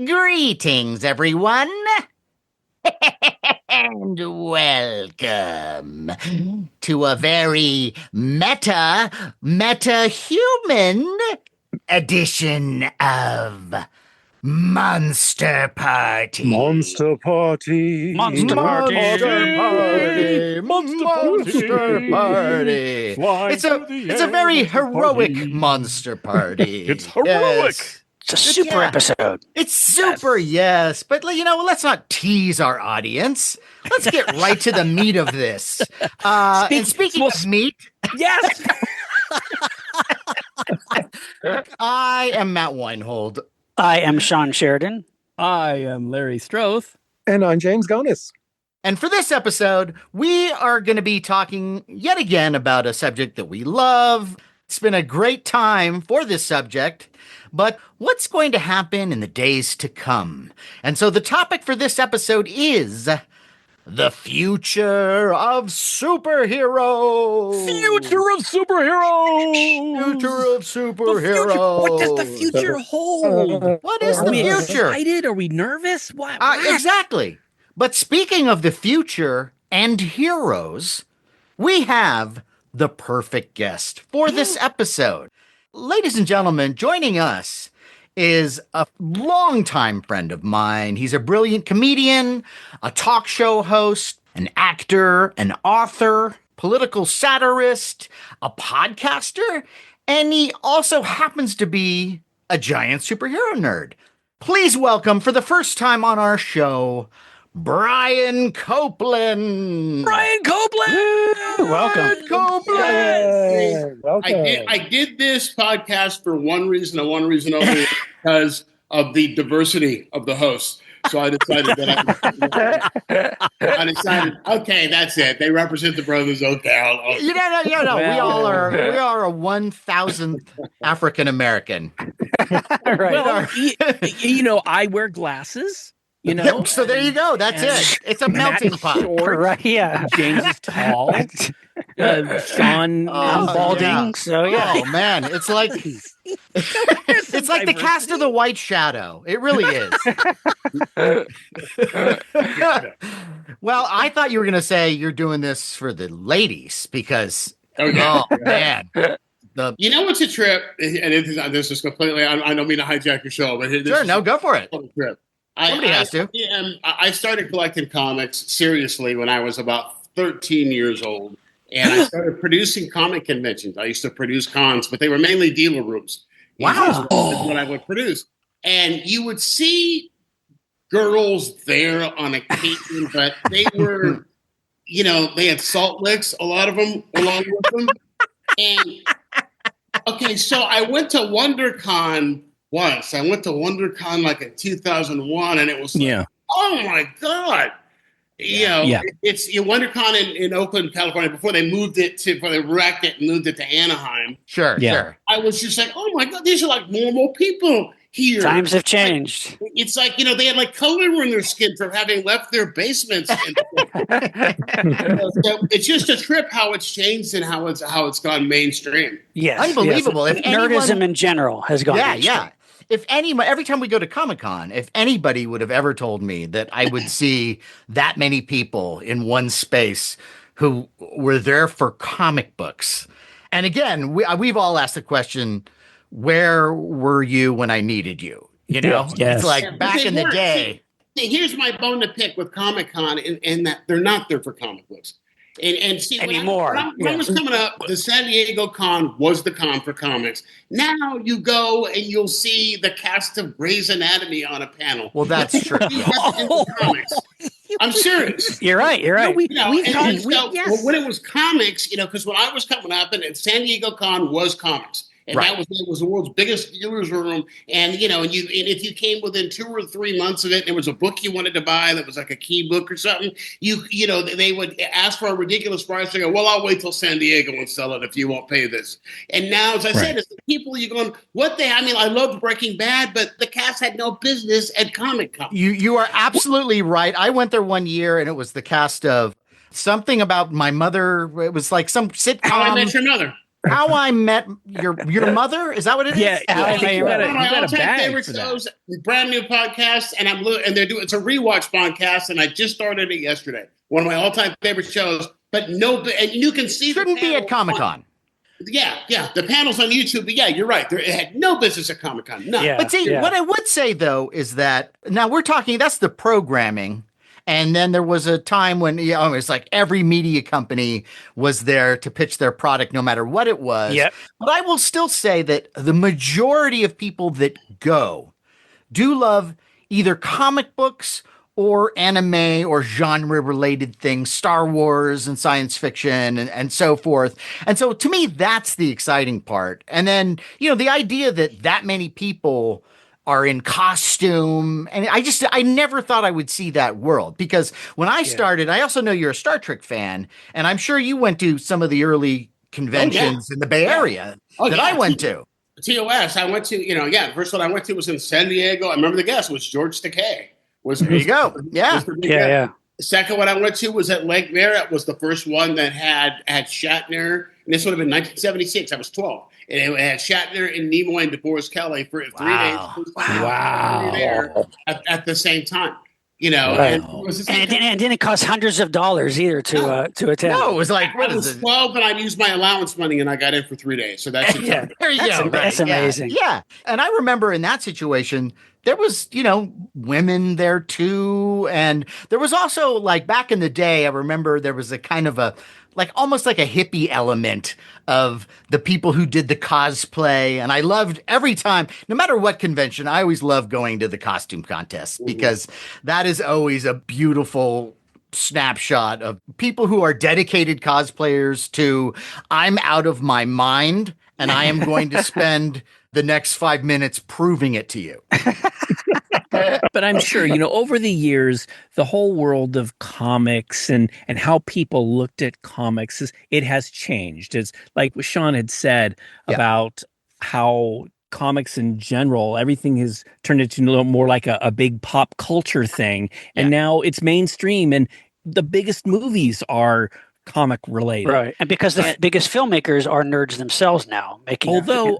Greetings, everyone, and welcome to a very meta-human edition of Monster Party. Monster Party. Monster Party. Monster Party. Monster Party. It's a very heroic monster party. It's heroic. Yes. It's a super episode. It's super, yes. But, let's not tease our audience. Let's get right to the meat of this. And speaking of meat, Yes. I am Matt Weinhold. I am SHAWN Sheridan. I am Larry Stroth. And I'm James Gonis. And for this episode, we are going to be talking yet again about a subject that we love. It's been a great time for this subject, but what's going to happen in the days to come? And so the topic for this episode is the future of superheroes. Future of superheroes. Future of superheroes. What does the future hold? What is Are the we future? excited? Are we nervous? What? Exactly. But speaking of the future and heroes, we have the perfect guest for this episode. Ladies and gentlemen, joining us is a longtime friend of mine. He's a brilliant comedian, a talk show host, an actor, an author, political satirist, a podcaster, and he also happens to be a giant superhero nerd. Please welcome, for the first time on our show, Brian Copeland. Brian Copeland! Welcome. Copeland. Welcome. I did this podcast for one reason and one reason only, because of the diversity of the hosts. So I decided okay, that's it. They represent the brothers. Okay, I'll No. We are a 1,000th African American. Well, I wear glasses. So there you go. That's it. It's a melting pot. Right, yeah. James is tall. Sean I'm balding, yeah. so yeah. Oh man, it's like it's like the cast of The White Shadow. It really is. Well, I thought you were going to say you're doing this for the ladies because oh man. You know what's a trip? And this is completely. I don't mean to hijack your show, but Sure, no, go for it. Trip. Somebody has to. I started collecting comics seriously when I was about 13 years old. And I started producing comic conventions. I used to produce cons, but they were mainly dealer rooms. Wow. That's what I would produce. And you would see girls there on occasion, but they were, they had salt licks, a lot of them along with them. And, okay, so I went to WonderCon once. I went to WonderCon like in 2001, and it was like, oh my God. It's WonderCon in Oakland, California, before they wrecked it and moved it to Anaheim. Sure. I was just like, oh my God, these are like normal people here. Times have changed. It's like, they had like color in their skin from having left their basements. So it's just a trip how it's changed and how it's gone mainstream. Yes. Unbelievable. Yes. Nerdism in general has gone mainstream. Yeah. Every time we go to Comic-Con, if anybody would have ever told me that I would see that many people in one space who were there for comic books. And again, we've all asked the question, where were you when I needed you? Yes. It's like back in the day. Here's my bone to pick with Comic-Con and that they're not there for comic books. And see, anymore. When I was coming up, the San Diego Con was the con for comics. Now you go and you'll see the cast of Grey's Anatomy on a panel. Well, that's true. Comics. I'm serious. You're right. When it was comics, because when I was coming up, and San Diego Con was comics. And right. It was the world's biggest dealer's room. And, and if you came within 2 or 3 months of it, and there was a book you wanted to buy that was like a key book or something, they would ask for a ridiculous price. They go, well, I'll wait till San Diego and sell it if you won't pay this. And now, as I said, it's the people you're going, I loved Breaking Bad, but the cast had no business at Comic-Con. You are absolutely right. I went there one year and it was the cast of something about my mother. It was like some sitcom. How I Met Your Mother. How I Met Your Mother? Is that what it is? Yeah, Yeah, I think you got One a, of One you of my got a all-time bag favorite for that. shows, brand new podcast, and they're doing it's a rewatch podcast, and I just started it yesterday. One of my all-time favorite shows, but and you can see Shouldn't be at Comic-Con. Yeah, the panels on YouTube. But yeah, you're right. It had no business at Comic-Con. None. Yeah. But see, what I would say though is that now we're talking, that's the programming. And then there was a time when it's like every media company was there to pitch their product no matter what it was. Yep. But I will still say that the majority of people that go do love either comic books or anime or genre related things, Star Wars and science fiction and so forth. And so to me, that's the exciting part. And then, the idea that many people are in costume. And I never thought I would see that world, because when I started, I also know you're a Star Trek fan, and I'm sure you went to some of the early conventions in the Bay Area I went to. TOS, I went to, the first one I went to was in San Diego. I remember the guest was George Takei. There you go. Yeah. The second one I went to was at Lake Merritt, was the first one that had Shatner. And this would have been 1976. I was 12. And it had Shatner and Nimoy and DeBoris Kelly for 3 days. Wow. There at the same time. And it didn't cost hundreds of dollars either to attend. No, it was like, I was 12 and I used my allowance money and I got in for 3 days. So that's there you go. That's amazing. Yeah. And I remember in that situation, there was, women there too. And there was also, like, back in the day, I remember there was a kind of almost like a hippie element of the people who did the cosplay. And I loved every time, no matter what convention, I always loved going to the costume contest, because that is always a beautiful snapshot of people who are dedicated cosplayers to, I'm out of my mind and I am going to spend the next 5 minutes proving it to you. But I'm sure, over the years, the whole world of comics and how people looked at comics, it has changed. It's like what Sean had said about how comics in general, everything has turned into a little more like a big pop culture thing. And now it's mainstream, and the biggest movies are comic related, right? And because the biggest filmmakers are nerds themselves now, making. Although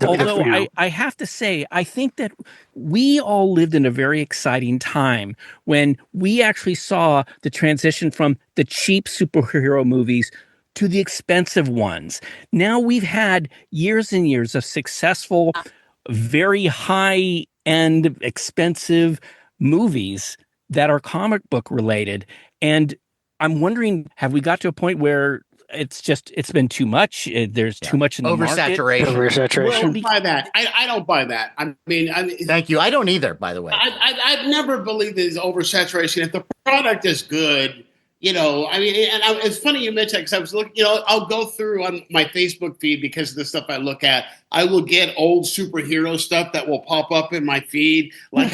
I have to say, I think that we all lived in a very exciting time when we actually saw the transition from the cheap superhero movies to the expensive ones. Now we've had years and years of successful, very high end, expensive movies that are comic book related, and I'm wondering, have we got to a point where it's been too much? There's too much in the oversaturation. Oversaturation. I don't buy that. I don't buy that. I mean, thank you. I don't either, by the way. I've never believed in oversaturation. If the product is good, it's funny you mentioned that, because I was looking, I'll go through on my Facebook feed, because of the stuff I look at. I will get old superhero stuff that will pop up in my feed. Like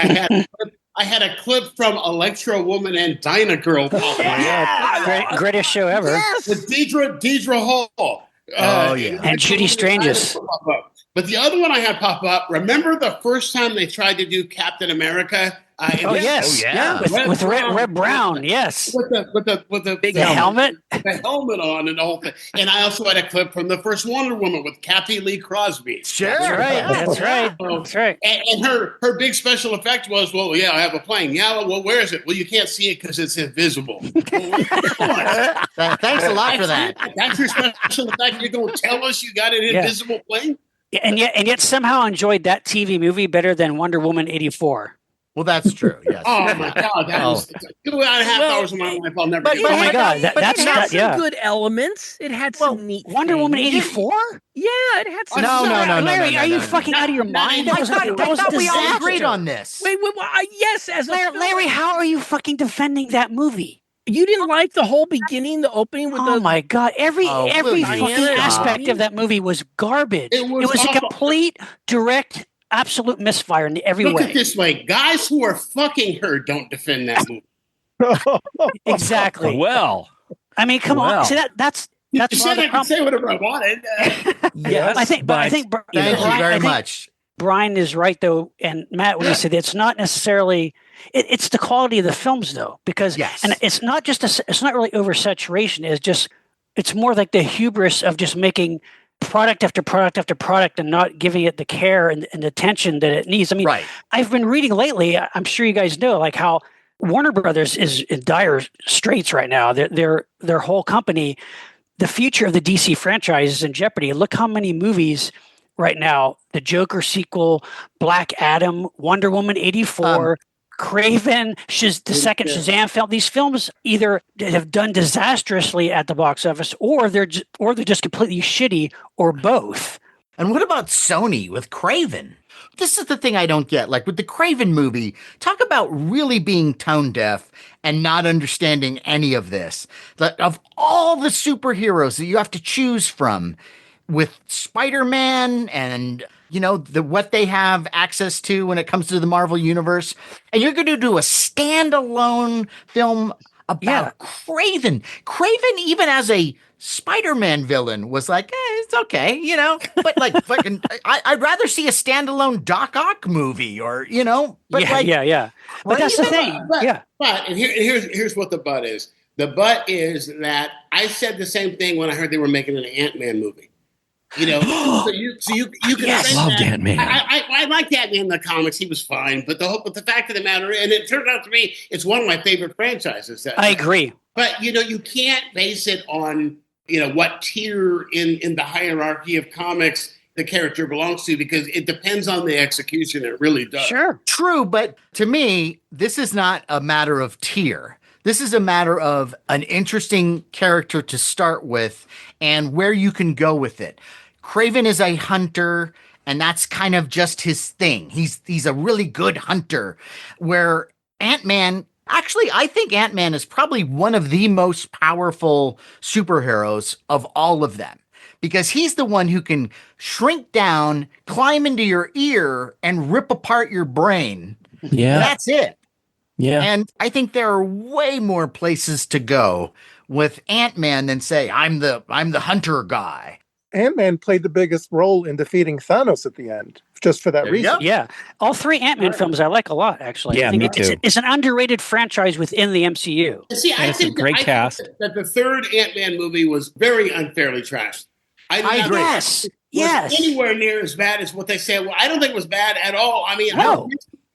I had a clip from Electro Woman and Dyna Girl pop up. Greatest show ever. Yes. With Deidre Hall. And Judy Strangest. But the other one I had pop up, remember the first time they tried to do Captain America? With Red Brown, yes. With the big helmet, the helmet on, and the whole thing. And I also had a clip from the first Wonder Woman with Kathy Lee Crosby. Sure, that's right. And her big special effect was, I have a plane. Yeah, well, where is it? Well, you can't see it because it's invisible. Thanks a lot for that. That's your special effect. You're going to tell us you got an invisible plane? And yet somehow enjoyed that TV movie better than Wonder Woman 84. Well, that's true. Yes. Oh my God, that was 2.5 hours of my life. I'll never. But, oh my God, it had some good elements. It had some neat. Wonder Woman 84. Yeah, it had some. No, Larry, are you fucking out of your mind? I thought we all agreed on this. Wait, yes, as Larry, how are you fucking defending that movie? You didn't like the whole beginning, the opening with oh my God, every fucking Diana, aspect of that movie was garbage. It was a complete, direct, absolute misfire in every way. Look at it this way: guys who are fucking her don't defend that movie. Exactly. Well, I mean, come on. See that's you said I could say whatever I wanted. Yes, I think. Thank you very much. Brian is right, though, and Matt, when he said it's not necessarily. It's the quality of the films, though, because and it's not just it's not really oversaturation. It's more like the hubris of just making product after product after product and not giving it the care and attention that it needs. I mean, Right. I've been reading lately, I'm sure you guys know, like how Warner Brothers is in dire straits right now. Their whole company, the future of the DC franchise is in jeopardy. Look how many movies right now, the Joker sequel, Black Adam, Wonder Woman 84, Craven, the second Shazam film. These films either have done disastrously at the box office, or they're just completely shitty, or both. And what about Sony with Craven? This is the thing I don't get. Like with the Craven movie, talk about really being tone deaf and not understanding any of this. Of all the superheroes that you have to choose from, with Spider-Man and what they have access to when it comes to the Marvel universe, and you're going to do a standalone film about Craven. Craven, even as a Spider-Man villain, was like, it's okay, but like fucking, I'd rather see a standalone Doc Ock movie, or but But that's the thing. But and here's what the but is. The but is that I said the same thing when I heard they were making an Ant-Man movie. So you can say loved that. Ant-Man. I liked Ant-Man in the comics. He was fine, but the fact of the matter, and it turned out to be, it's one of my favorite franchises. I agree. But you can't base it on what tier in the hierarchy of comics the character belongs to, because it depends on the execution. It really does. Sure, true, but to me, this is not a matter of tier. This is a matter of an interesting character to start with and where you can go with it. Craven is a hunter, and that's kind of just his thing. He's a really good hunter, where Ant-Man, actually, I think Ant-Man is probably one of the most powerful superheroes of all of them, because he's the one who can shrink down, climb into your ear, and rip apart your brain. Yeah. That's it. Yeah. And I think there are way more places to go with Ant-Man than say, I'm the hunter guy. Ant-Man played the biggest role in defeating Thanos at the end, just for that reason. Yeah. All three Ant-Man films I like a lot, actually. Yeah, I think me too. It's an underrated franchise within the MCU. See, I think great cast. that the third Ant-Man movie was very unfairly trashed. I agree. Yes. Anywhere near as bad as what they said. Well, I don't think it was bad at all. I mean, No.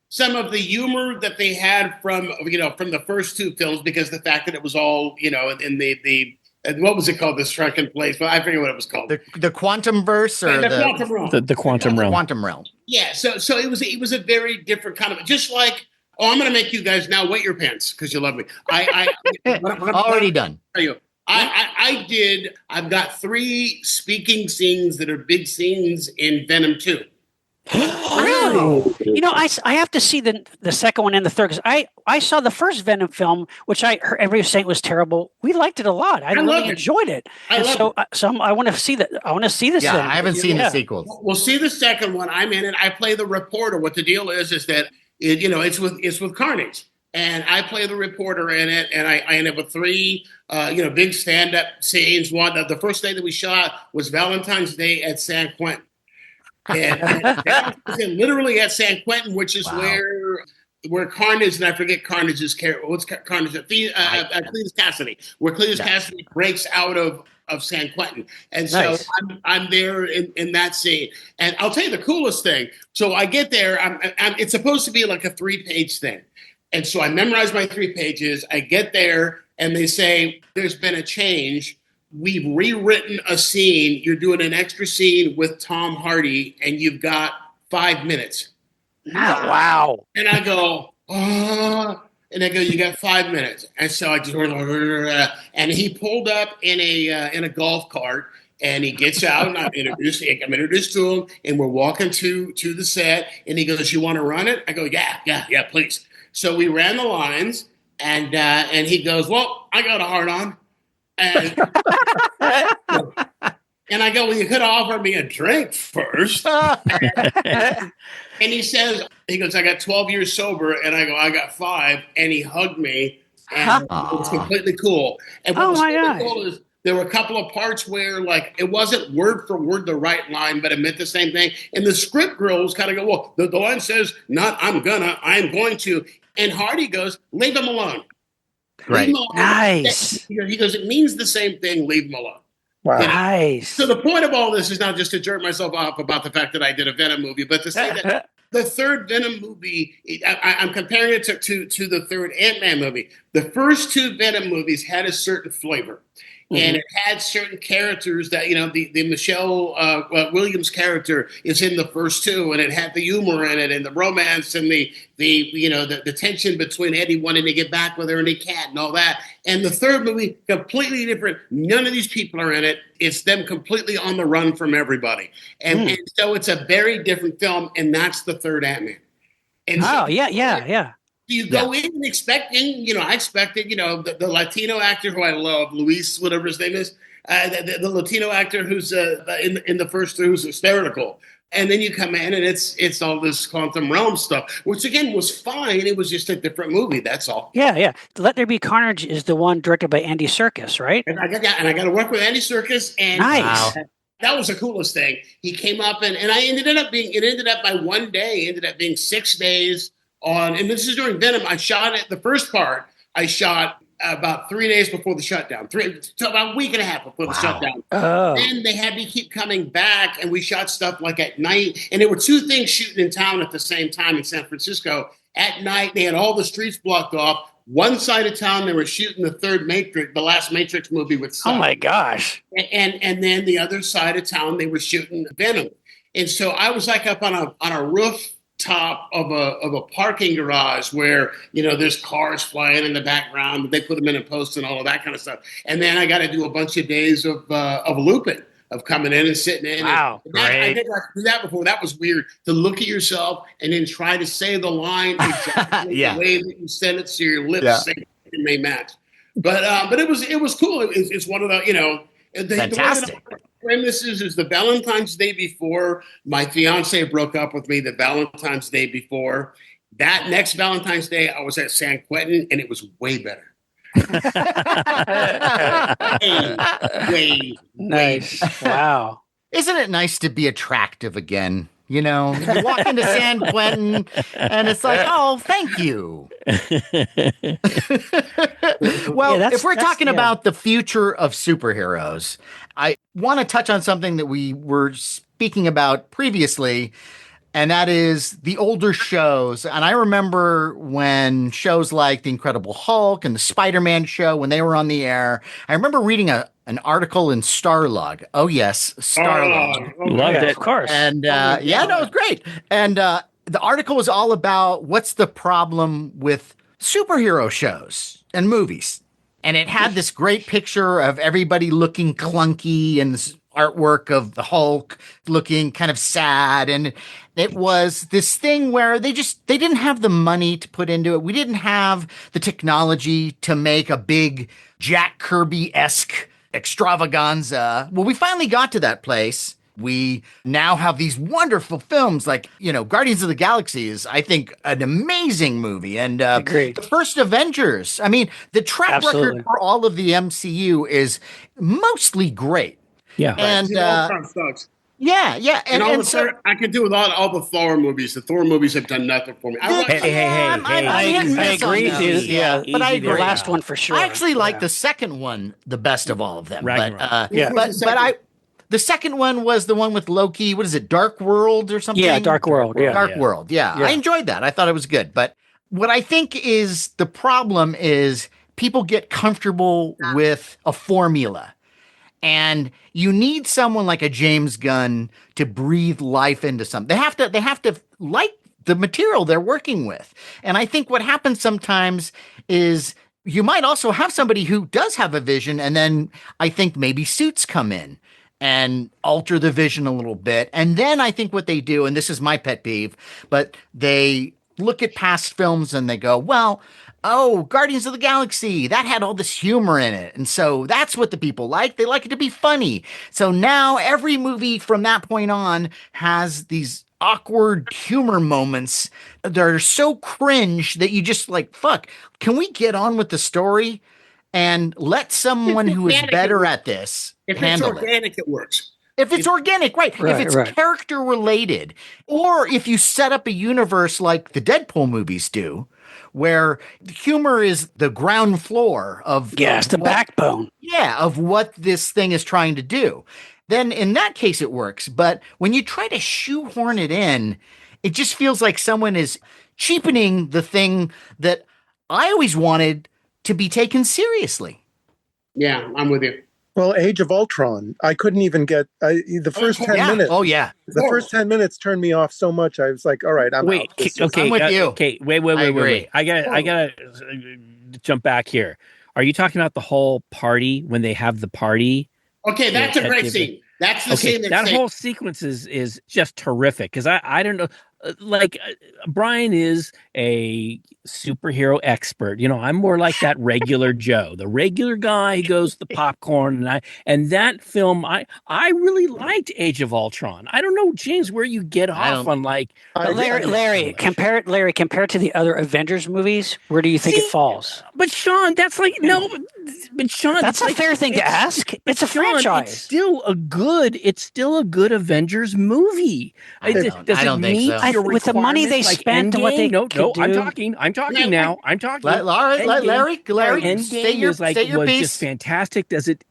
some of the humor that they had from the first two films, because the fact that it was all in the and what was it called? The shrunken place. Well, I forget what it was called. The quantum verse, or the quantum realm. The quantum realm. Quantum realm. Yeah. So it was a very different kind of, just like, I'm going to make you guys now wet your pants because you love me. Already done. Tell you, I've got 3 speaking scenes that are big scenes in Venom 2. Really? I have to see the second one and the third, because I saw the first Venom film, which I heard everybody was saying was terrible. We liked it a lot. I really enjoyed it. I want to see that. I want to see this. Yeah, I haven't seen the sequels. We'll see the second one. I'm in it. I play the reporter. What the deal is that it's with Carnage, and I play the reporter in it, and I end up with 3 big stand-up scenes. One, the first day that we shot was Valentine's Day at San Quentin. And literally at San Quentin, which is where Carnage, and I forget Carnage's character. What's Carnage? Cletus Cassidy. Where Cletus Cassidy breaks out of San Quentin, and so I'm there in that scene. And I'll tell you the coolest thing. So I get there. It's supposed to be like a 3-page thing, and so I memorize my 3 pages. I get there, and they say there's been a change. We've rewritten a scene. You're doing an extra scene with Tom Hardy, and you've got 5 minutes. Wow. And I go, and I go, you got 5 minutes. And so I just, and he pulled up in a golf cart, and he gets out, and I'm introduced to him, and we're walking to the set, and he goes, you want to run it? I go, yeah, please. So we ran the lines, and he goes, well, I got a hard on. And I go, well, you could offer me a drink first. And he goes, I got 12 years sober. And I go, I got 5. And he hugged me. And it was completely cool. And what was really cool is there were a couple of parts where, like, it wasn't word for word the right line, but it meant the same thing. And the script girls kind of go, well, the line says, not I'm going to. And Hardy goes, leave him alone. Right. Nice. He goes, it means the same thing. Leave him alone. Wow. You know? Nice. So the point of all this is not just to jerk myself off about the fact that I did a Venom movie, but to say that the third Venom movie, I'm comparing it to the third Ant-Man movie. The first two Venom movies had a certain flavor. And it had certain characters that, the Michelle Williams character is in the first two, and it had the humor in it and the romance and the tension between Eddie wanting to get back with her and he can't and all that. And the third movie, completely different. None of these people are in it. It's them completely on the run from everybody. And so it's a very different film, and that's the third Ant-Man. And yeah. You go in expecting, I expected, the Latino actor who I love, Luis, whatever his name is, the Latino actor who's in the first two, who's hysterical. And then you come in and it's all this quantum realm stuff, which again was fine. It was just a different movie. That's all. Yeah. Let There Be Carnage is the one directed by Andy Serkis, right? And I got to work with Andy Serkis. And nice. That was the coolest thing. He came up and it ended up by one day, ended up being 6 days on, and this is during Venom. I shot it, the first part, I shot about 3 days before the shutdown, about a week and a half before the shutdown. Oh. Then they had me keep coming back, and we shot stuff like at night. And there were two things shooting in town at the same time in San Francisco. At night, they had all the streets blocked off. One side of town, they were shooting the last Matrix movie with Sun. Oh my gosh. And then the other side of town, they were shooting Venom. And so I was like up on a roof top of a parking garage where there's cars flying in the background. They put them in a post and all of that kind of stuff. And then I got to do a bunch of days of looping, of coming in and sitting in. Wow, I did not do that before. That was weird, to look at yourself and then try to say the line exactly the way that you said it, so your lips say it may match. But it was cool. It's one of the fantastic. This is the Valentine's Day before my fiance broke up with me. The Valentine's Day before that, next Valentine's Day, I was at San Quentin, and it was way better. way nice. Better. Wow. Isn't it nice to be attractive again? You walk into San Quentin and it's like, oh, thank you. Well, if we're talking about the future of superheroes, I want to touch on something that we were speaking about previously, and that is the older shows. And I remember when shows like The Incredible Hulk and the Spider-Man show, when they were on the air, I remember reading an article in Starlog. Oh, yes, Starlog. Loved it. Of course. And it was great. And the article was all about what's the problem with superhero shows and movies. And it had this great picture of everybody looking clunky and this artwork of the Hulk looking kind of sad. And it was this thing where they didn't have the money to put into it. We didn't have the technology to make a big Jack Kirby-esque extravaganza. Well, we finally got to that place. We now have these wonderful films like, Guardians of the Galaxy is, I think, an amazing movie. And the first Avengers, I mean, the track record for all of the MCU is mostly great. Yeah. And yeah. And so I could do with all the Thor movies. The Thor movies have done nothing for me. I agree with you. Yeah, but I agree. The last one for sure. I actually like the second one the best of all of them. Ragnarok. The second one was the one with Loki. What is it? Dark World or something? Yeah, Dark World. Yeah. Dark World. Yeah. I enjoyed that. I thought it was good. But what I think is the problem is people get comfortable with a formula. And you need someone like a James Gunn to breathe life into something. They have to like the material they're working with. And I think what happens sometimes is you might also have somebody who does have a vision, and then I think maybe suits come in and alter the vision a little bit. And then I think what they do, and this is my pet peeve, but they look at past films and they go, well, Guardians of the Galaxy, that had all this humor in it. And so that's what the people like. They like it to be funny. So now every movie from that point on has these awkward humor moments that are so cringe that you just like, fuck, can we get on with the story and let someone who is better at this handle it? If it's organic, it works. If it's organic, right. If it's character related, or if you set up a universe like the Deadpool movies do, where humor is the ground floor of Yes, the backbone. yeah, of what this thing is trying to do. Then in that case it works. But when you try to shoehorn it in, it just feels like someone is cheapening the thing that I always wanted to be taken seriously. Yeah, I'm with you. Well, Age of Ultron, I couldn't even get the first 10 Yeah. minutes. Oh yeah. The first 10 minutes turned me off so much. I was like, all right, I'm Wait, out. This is- okay, I'm with you. Okay, wait. I agree. Wait. I gotta jump back here. Are you talking about the whole party when they have the party? Okay, that's a great the- scene. That's the Okay, scene that whole sequence is just terrific because I don't know, Brian is a superhero expert. I'm more like that regular Joe, the regular guy who goes to the popcorn, and that film I really liked Age of Ultron. I don't know, James, where you get off on like Larry, compare it to the other Avengers movies. Where do you think it falls? But Sean, that's like no, but Sean, That's a fair thing to ask. It's a franchise. It's still a good Avengers movie. I don't think so. With the money they spent and what they no, could do. I'm talking now. I'm talking. Larry, Endgame state your was piece. just fantastic. Does it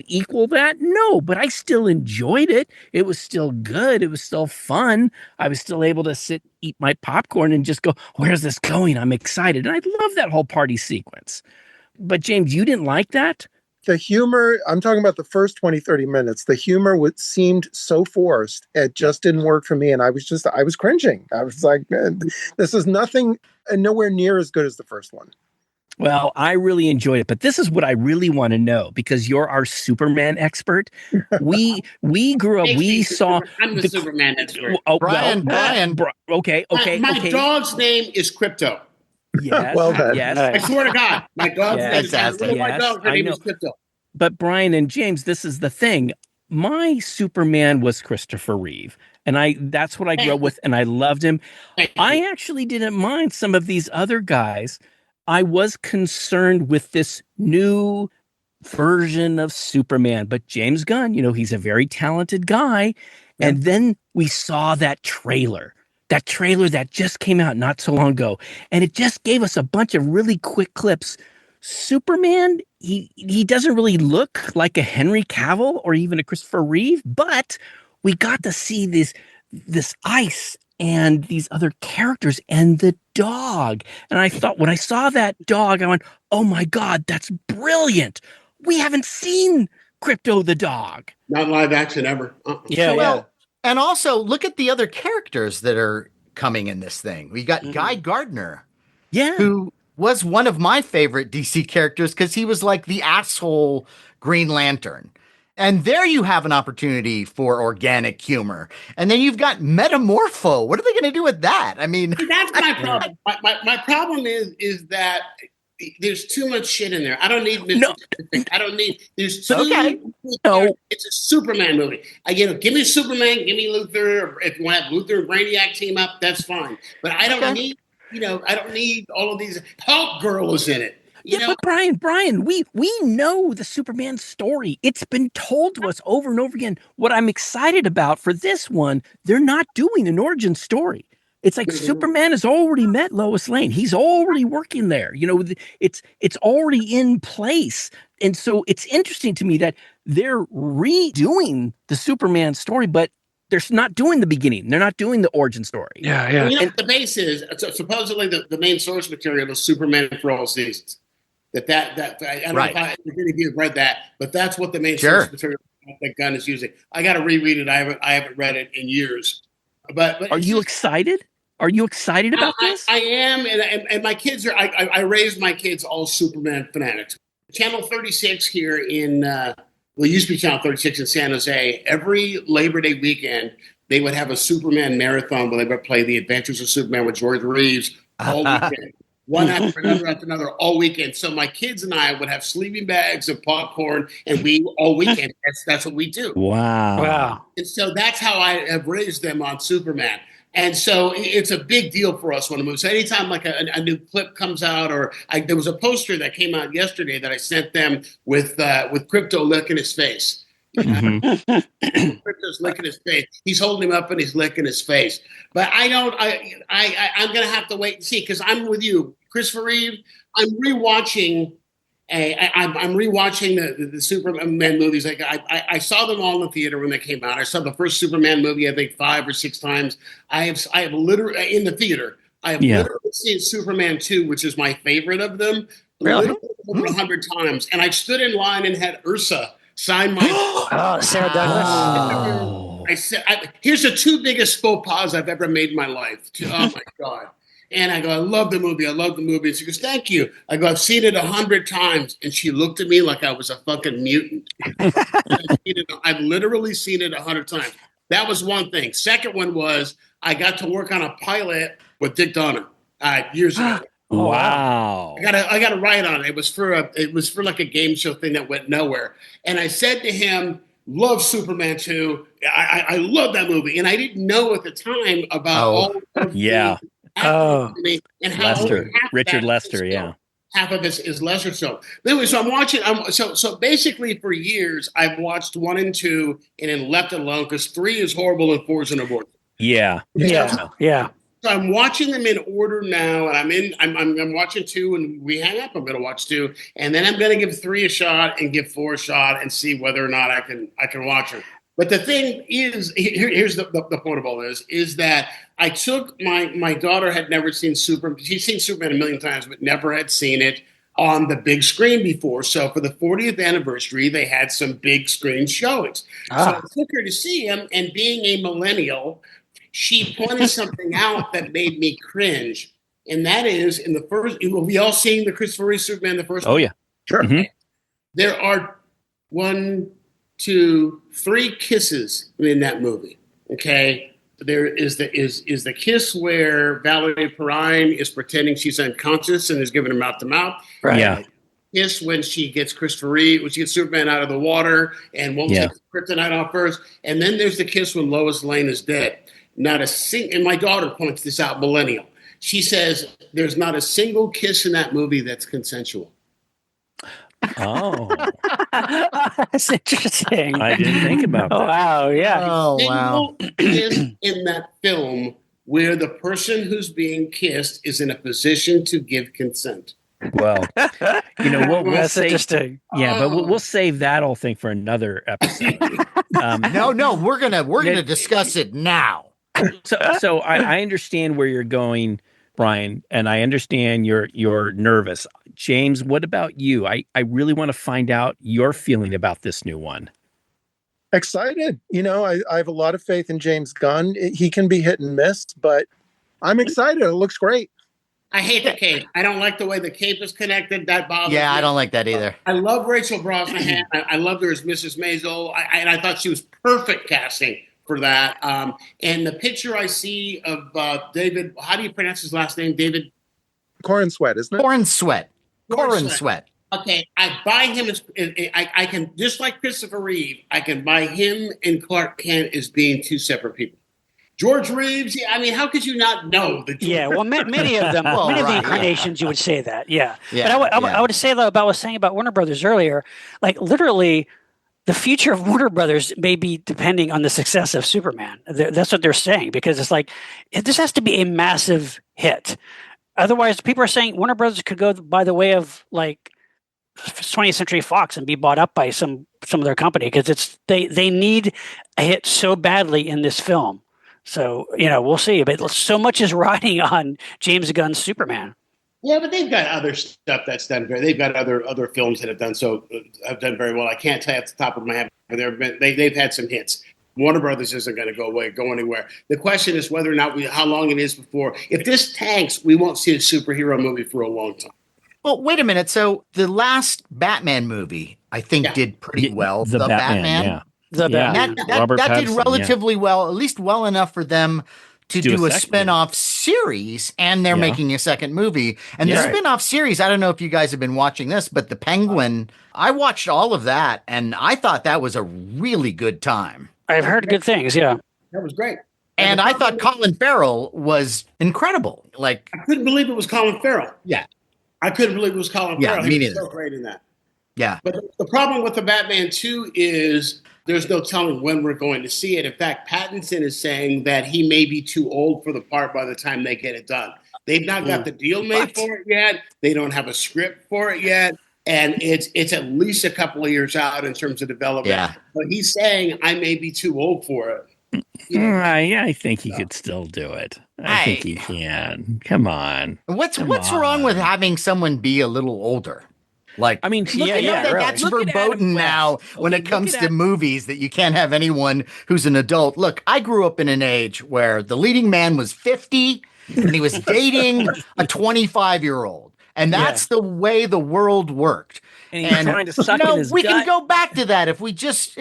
equal that? No, but I still enjoyed it. It was still good. It was still fun. I was still able to eat my popcorn and just go, where's this going? I'm excited. And I love that whole party sequence. But James, you didn't like that? The humor, I'm talking about the first 20, 30 minutes. The humor seemed so forced. It just didn't work for me. And I was cringing. I was like, man, this is nothing and nowhere near as good as the first one. Well, I really enjoyed it, but this is what I really want to know because you're our Superman expert. We grew up. We saw. I'm the Superman expert. Oh, Brian. Okay. My dog's name is Crypto. Yes. Well then. Yes. I swear to God, my dog's name is Crypto. But Brian and James, this is the thing. My Superman was Christopher Reeve, and that's what I grew up with, and I loved him. I actually didn't mind some of these other guys. I was concerned with this new version of Superman, but James Gunn, he's a very talented guy. Yeah. And then we saw that trailer that just came out not so long ago, and it just gave us a bunch of really quick clips. Superman, he doesn't really look like a Henry Cavill or even a Christopher Reeve, but we got to see this ice and these other characters and the dog. And I thought, when I saw that dog, I went, oh my God, that's brilliant. We haven't seen Crypto the dog. Not live action ever. Yeah. And also look at the other characters that are coming in this thing. We got Guy Gardner. Yeah. Who was one of my favorite DC characters because he was like the asshole Green Lantern. And there you have an opportunity for organic humor. And then you've got Metamorpho. What are they going to do with that? I mean, that's my problem. My problem is that there's too much shit in there. I don't need I don't need. There's too. Okay. No, it's a Superman movie. Give me Superman. Give me Luthor. Or if you want to have Luthor and Brainiac team up, that's fine. But I don't need. I don't need all of these. Hulk Girl is in it. But Brian, we know the Superman story. It's been told to us over and over again. What I'm excited about for this one, they're not doing an origin story. It's like Superman has already met Lois Lane. He's already working there. It's already in place. And so it's interesting to me that they're redoing the Superman story, but they're not doing the beginning. They're not doing the origin story. Yeah. The base is supposedly the main source material is Superman for all seasons. I don't know if any of you have read that, but that's what the main source material that Gunn is using. I got to reread it. I haven't read it in years. But are you excited? Are you excited about this? I am, and my kids are. I raised my kids all Superman fanatics. Channel 36 here in it used to be Channel 36 in San Jose. Every Labor Day weekend, they would have a Superman marathon where they would play The Adventures of Superman with George Reeves all weekend. One after another all weekend. So my kids and I would have sleeping bags of popcorn, and we all weekend. That's what we do. Wow. And so that's how I have raised them on Superman. And so it's a big deal for us when it moves. So anytime like a new clip comes out, or there was a poster that came out yesterday that I sent them with Crypto licking his face. Crypto's licking his face. He's holding him up and he's licking his face. But I'm gonna have to wait and see because I'm with you, Christopher Reeve. I'm rewatching. I'm rewatching the Superman movies. Like I saw them all in the theater when they came out. I saw the first Superman movie I think 5 or 6 times. I have literally in the theater. I have literally seen Superman 2, which is my favorite of them, Really? over 100 times. And I stood in line and had Ursa sign my. Oh, Sarah Douglas. Oh. I said, "Here's the 2 biggest faux pas I've ever made in my life." Oh my god! And I go, "I love the movie. I love the movie." And she goes, "Thank you." I go, "I've seen it 100 times," and she looked at me like I was a fucking mutant. I've literally seen it 100 times. That was one thing. Second one was I got to work on a pilot with Dick Donner years ago. Wow. I got to write on it. It was for like a game show thing that went nowhere. And I said to him, "Love Superman 2. I love that movie." And I didn't know at the time about all of the and how Lester, half Richard that Lester, is yeah. half of it is Lester. So anyway, so I'm watching. So basically, for years, I've watched 1 and 2 and then left it alone because 3 is horrible and 4 is an abortion. Yeah. So I'm watching them in order now, and I'm watching 2, and we hang up. I'm going to watch 2, and then I'm going to give 3 a shot and give 4 a shot and see whether or not I can watch them. But the thing is, here's the point of all this is that I took my daughter had never seen Superman. She's seen Superman a million times, but never had seen it on the big screen before. So for the 40th anniversary, they had some big screen showings. So I took her to see him, and being a millennial, she pointed something out that made me cringe. And that is in the first, we all seen the Christopher Reeve Superman, the first one? Yeah. Sure. Mm-hmm. There are 1, 2, 3 kisses in that movie. Okay. There is the kiss where Valerie Perrine is pretending she's unconscious and is giving him mouth to mouth. Right. Yeah. Kiss when she gets Christopher Reeve, when she gets Superman out of the water and won't take the kryptonite off first. And then there's the kiss when Lois Lane is dead. And my daughter points this out, millennial. She says there's not a single kiss in that movie that's consensual. Oh, That's interesting. I didn't think about that. Wow. Yeah. Oh, wow. Single kiss in that film where the person who's being kissed is in a position to give consent. Well, we'll That's say, interesting. yeah, but we'll save that whole thing for another episode. No, we're gonna discuss it now. So I understand where you're going, Brian, and I understand you're nervous. James, what about you? I really want to find out your feeling about this new one. Excited. I have a lot of faith in James Gunn. He can be hit and miss, but I'm excited. It looks great. I hate the cape. I don't like the way the cape is connected. That bothers me. Yeah, I don't like that either. I love Rachel Brosnahan. I loved her as Mrs. Maisel. I thought she was perfect casting for that. And the picture I see of David, how do you pronounce his last name? David? Corn Sweat, isn't it? Corn Sweat. Okay, I buy him as I can, just like Christopher Reeve, I can buy him and Clark Kent as being 2 separate people. George Reeves, I mean, how could you not know that? Yeah, well, many of them, many of the incarnations, you would say that. Yeah. But I would say, though, about what I was saying about Warner Brothers earlier, like literally, the future of Warner Brothers may be depending on the success of Superman. That's what they're saying, because it's like, this has to be a massive hit. Otherwise, people are saying Warner Brothers could go by the way of like 20th Century Fox and be bought up by some of their company, because they need a hit so badly in this film. So, we'll see. But so much is riding on James Gunn's Superman. Yeah, but they've got other stuff that's done very. They've got other films that have done very well. I can't tell you at the top of my head, but they've had some hits. Warner Brothers isn't going to go anywhere. The question is whether or not how long it is before. If this tanks, we won't see a superhero movie for a long time. Well, wait a minute. So the last Batman movie, I think, did pretty well. The Batman. Yeah. The Batman. That did relatively well, at least well enough for them to do a spin-off series, and they're making a second movie. And the spin-off series, I don't know if you guys have been watching this, but The Penguin, I watched all of that, and I thought that was a really good time. I've heard good things, yeah. That was great. And I thought Colin Farrell was incredible. Like, I couldn't believe it was Colin Farrell. Yeah. I couldn't believe it was Colin Farrell. Me neither. He was so great in that. Yeah. But the problem with the Batman 2 is There's no telling when we're going to see it. In fact, Pattinson is saying that he may be too old for the part by the time they get it done. They've not got the deal made for it yet. They don't have a script for it yet. And it's at least a couple of years out in terms of development. Yeah. But he's saying I may be too old for it. I think he could still do it. I think he can. Come on. What's wrong with having someone be a little older? Like, I mean, that's verboten now when it comes to movies, that you can't have anyone who's an adult. Look, I grew up in an age where the leading man was 50 and he was dating a 25-year-old. And that's the way the world worked. And he's trying to suck in his we gut. can go back to that if we just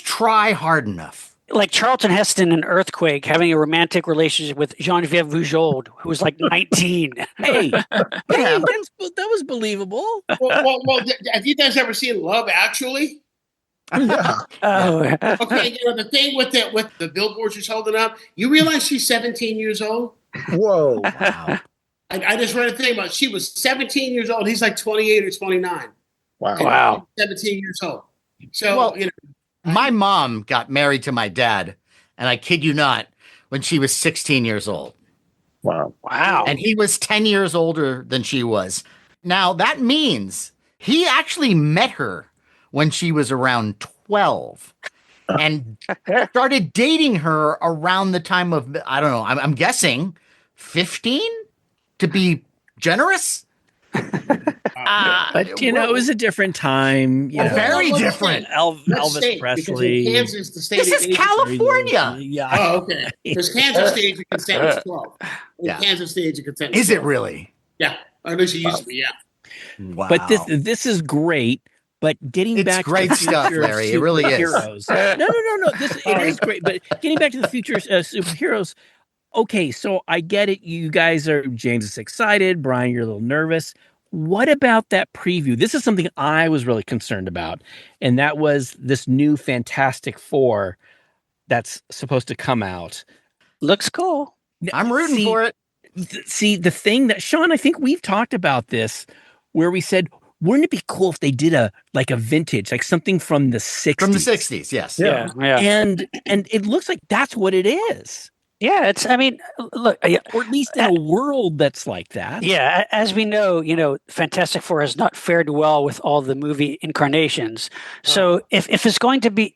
try hard enough. Like Charlton Heston in Earthquake having a romantic relationship with Genevieve Bujold, who was like 19. Hey, that was believable. Well, have you guys ever seen Love Actually? Yeah. Okay, the thing with the billboards she's holding up, you realize she's 17 years old? Whoa. Wow. I just read a thing about she was 17 years old. He's like 28 or 29. Wow. 17 years old. So, my mom got married to my dad, and I kid you not, when she was 16 years old. Wow. And he was 10 years older than she was. Now, that means he actually met her when she was around 12 and started dating her around the time of, I don't know, I'm guessing 15 to be generous. But it was a different time. Very different. Elvis Presley. Kansas, the state This is California. Yeah. Oh, okay. Because Kansas stage of consent is 12. Kansas stage of consent is it really? Yeah. Or at least it used to be. Yeah. Wow. But this is great. But getting back to great the stuff, future of Larry. It really is. superheroes. No. It is great. But getting back to the future superheroes. Okay, so I get it. You guys James is excited. Brian, you're a little nervous. What about that preview? This is something I was really concerned about. And that was this new Fantastic Four that's supposed to come out. Looks cool. I'm rooting for it. See, the thing that, Sean, I think we've talked about this, where we said, wouldn't it be cool if they did a vintage, like something from the 60s? From the 60s, yes. Yeah. And it looks like that's what it is. Yeah, look, or at least in a world that's like that. Yeah, as we know, Fantastic Four has not fared well with all the movie incarnations. So if it's going to be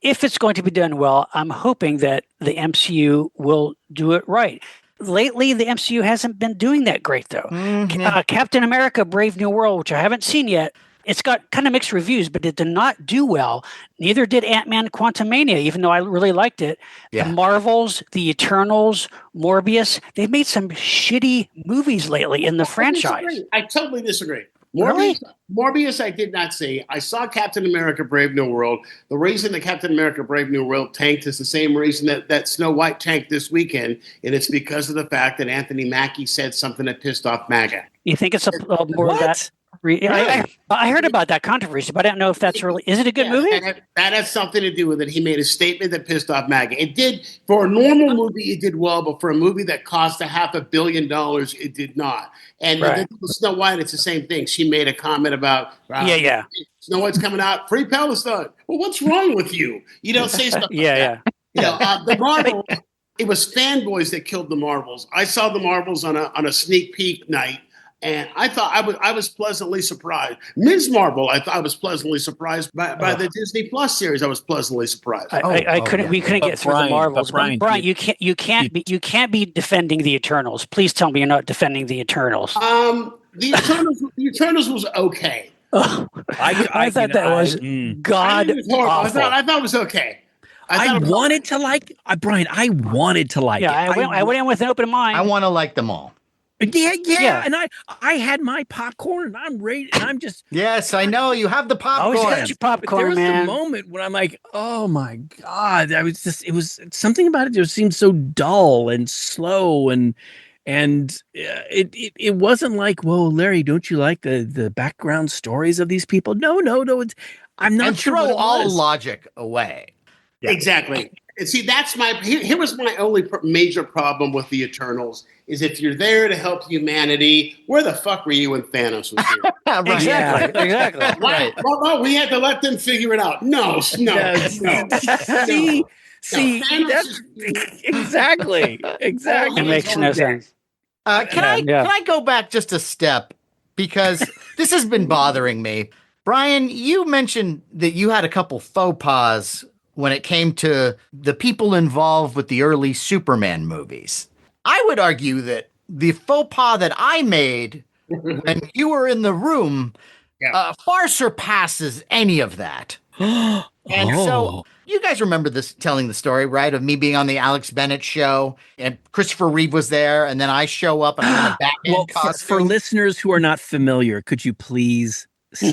done well, I'm hoping that the MCU will do it right. Lately, the MCU hasn't been doing that great, though. Mm-hmm. Captain America: Brave New World, which I haven't seen yet. It's got kind of mixed reviews, but it did not do well. Neither did Ant-Man Quantumania, even though I really liked it. Yeah. The Marvels, the Eternals, Morbius, they've made some shitty movies lately in the franchise. I totally disagree. Really? Morbius I did not see. I saw Captain America Brave New World. The reason that Captain America Brave New World tanked is the same reason that Snow White tanked this weekend, and it's because of the fact that Anthony Mackie said something that pissed off MAGA. You think it's more of that? I heard about that controversy, but I don't know if that's really. Is it a good movie? That has something to do with it. He made a statement that pissed off MAGA. It did, for a normal movie, it did well, but for a movie that cost $500 million, it did not. And with Snow White, it's the same thing. She made a comment about Snow White's coming out, free Palestine. Well, what's wrong with you? You don't say stuff like that. The Marvels, it was fanboys that killed the Marvels. I saw the Marvels on a sneak peek night. And I thought I was pleasantly surprised. Ms. Marvel, I thought I was pleasantly surprised by the Disney Plus series. I was pleasantly surprised. We couldn't get through the Marvels. Brian, you can't be defending the Eternals. Please tell me you're not defending the Eternals. The Eternals was okay. I thought that was god awful. I thought it was okay. I wanted to like Brian. I wanted to like it. I went in with an open mind. I want to like them all. Yeah. And I had my popcorn and I'm ready and I'm just. Yes, I know. You have the popcorn. Always got your popcorn, but there was a moment when I'm like, oh my God. It was something about it just seemed so dull and slow and it wasn't like, well, Larry, don't you like the background stories of these people? No. I'm not and sure throw what it all was. logic away. Yeah. Exactly. And see, that's here was my only major problem with the Eternals is if you're there to help humanity, where the fuck were you when Thanos was here? Right. Exactly. Right. Well, we had to let them figure it out. No. See, Thanos that's exactly. It makes no sense. Can I go back just a step? Because this has been bothering me. Brian, you mentioned that you had a couple faux pas when it came to the people involved with the early Superman movies. I would argue that the faux pas that I made when you were in the room far surpasses any of that. And so you guys remember this telling the story, right? Of me being on the Alex Bennett show and Christopher Reeve was there. And then I show up and I'm in a Batman costume. For listeners who are not familiar, could you please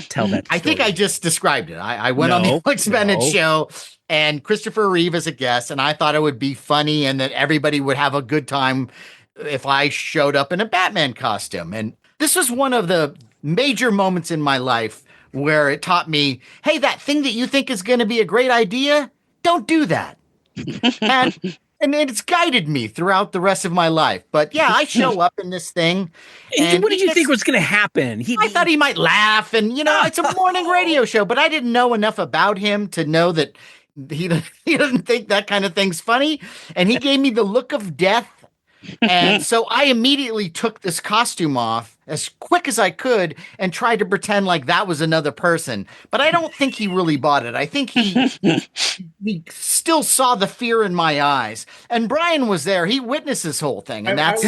tell that story? I think I just described it. I went on the Alex Bennett show and Christopher Reeve as a guest. And I thought it would be funny and that everybody would have a good time if I showed up in a Batman costume. And this was one of the major moments in my life where it taught me, hey, that thing that you think is going to be a great idea, don't do that. and it's guided me throughout the rest of my life. But yeah, I show up in this thing. And what did you think was going to happen? I thought he might laugh and, it's a morning radio show, but I didn't know enough about him to know that he doesn't think that kind of thing's funny. And he gave me the look of death. And so I immediately took this costume off as quick as I could and tried to pretend like that was another person. But I don't think he really bought it. I think he still saw the fear in my eyes. And Brian was there. He witnessed this whole thing. And that's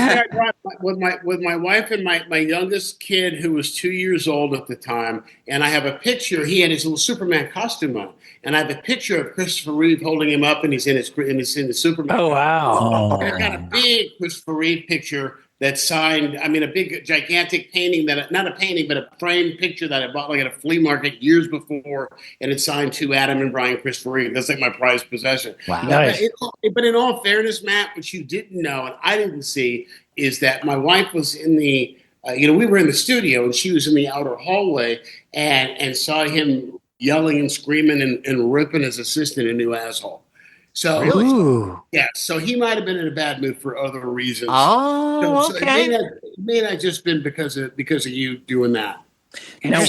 with my wife and my youngest kid, who was 2 years old at the time. And I have a picture. He had his little Superman costume on. And I have a picture of Christopher Reeve holding him up, and he's in the Superman. Oh, wow. And I've got a big Christopher Reeve picture that's signed. I mean, a big, gigantic painting not a painting, but a framed picture that I bought like at a flea market years before, and it's signed to Adam and Brian Christopher Reeve. That's like my prized possession. Wow. Nice. But in all fairness, Matt, what you didn't know, and I didn't see, is that my wife was in the, we were in the studio, and she was in the outer hallway, and saw him yelling and screaming and ripping his assistant a new asshole. So Ooh. yeah, so he might have been in a bad mood for other reasons. Oh, So okay. it may not just been because of you doing that. Now,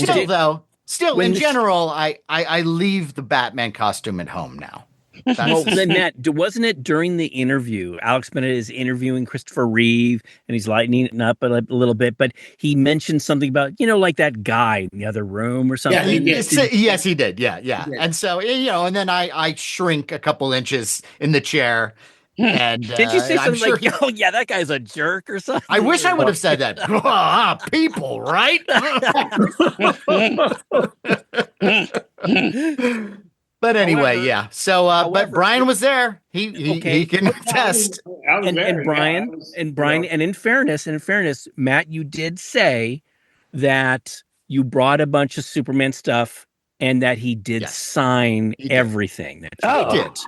Still, when in this- general, I leave the Batman costume at home now. Well, then Matt, wasn't it during the interview? Alex Bennett is interviewing Christopher Reeve, and he's lightening it up a little bit. But he mentioned something about, like that guy in the other room or something. Yeah, he did. Yes, he did. Yeah. He did. And so, and then I shrink a couple inches in the chair. And Did you say I'm something sure like, "Oh yeah, that guy's a jerk" or something? I wish I would have said that. People, right? But anyway, However- yeah. So, but however- Brian was there. He can attest. I was And there, Brian, yeah, and Brian, and in fairness, Matt, you did say that you brought a bunch of Superman stuff and that he did Yes. sign He did. everything. That you Oh. He did.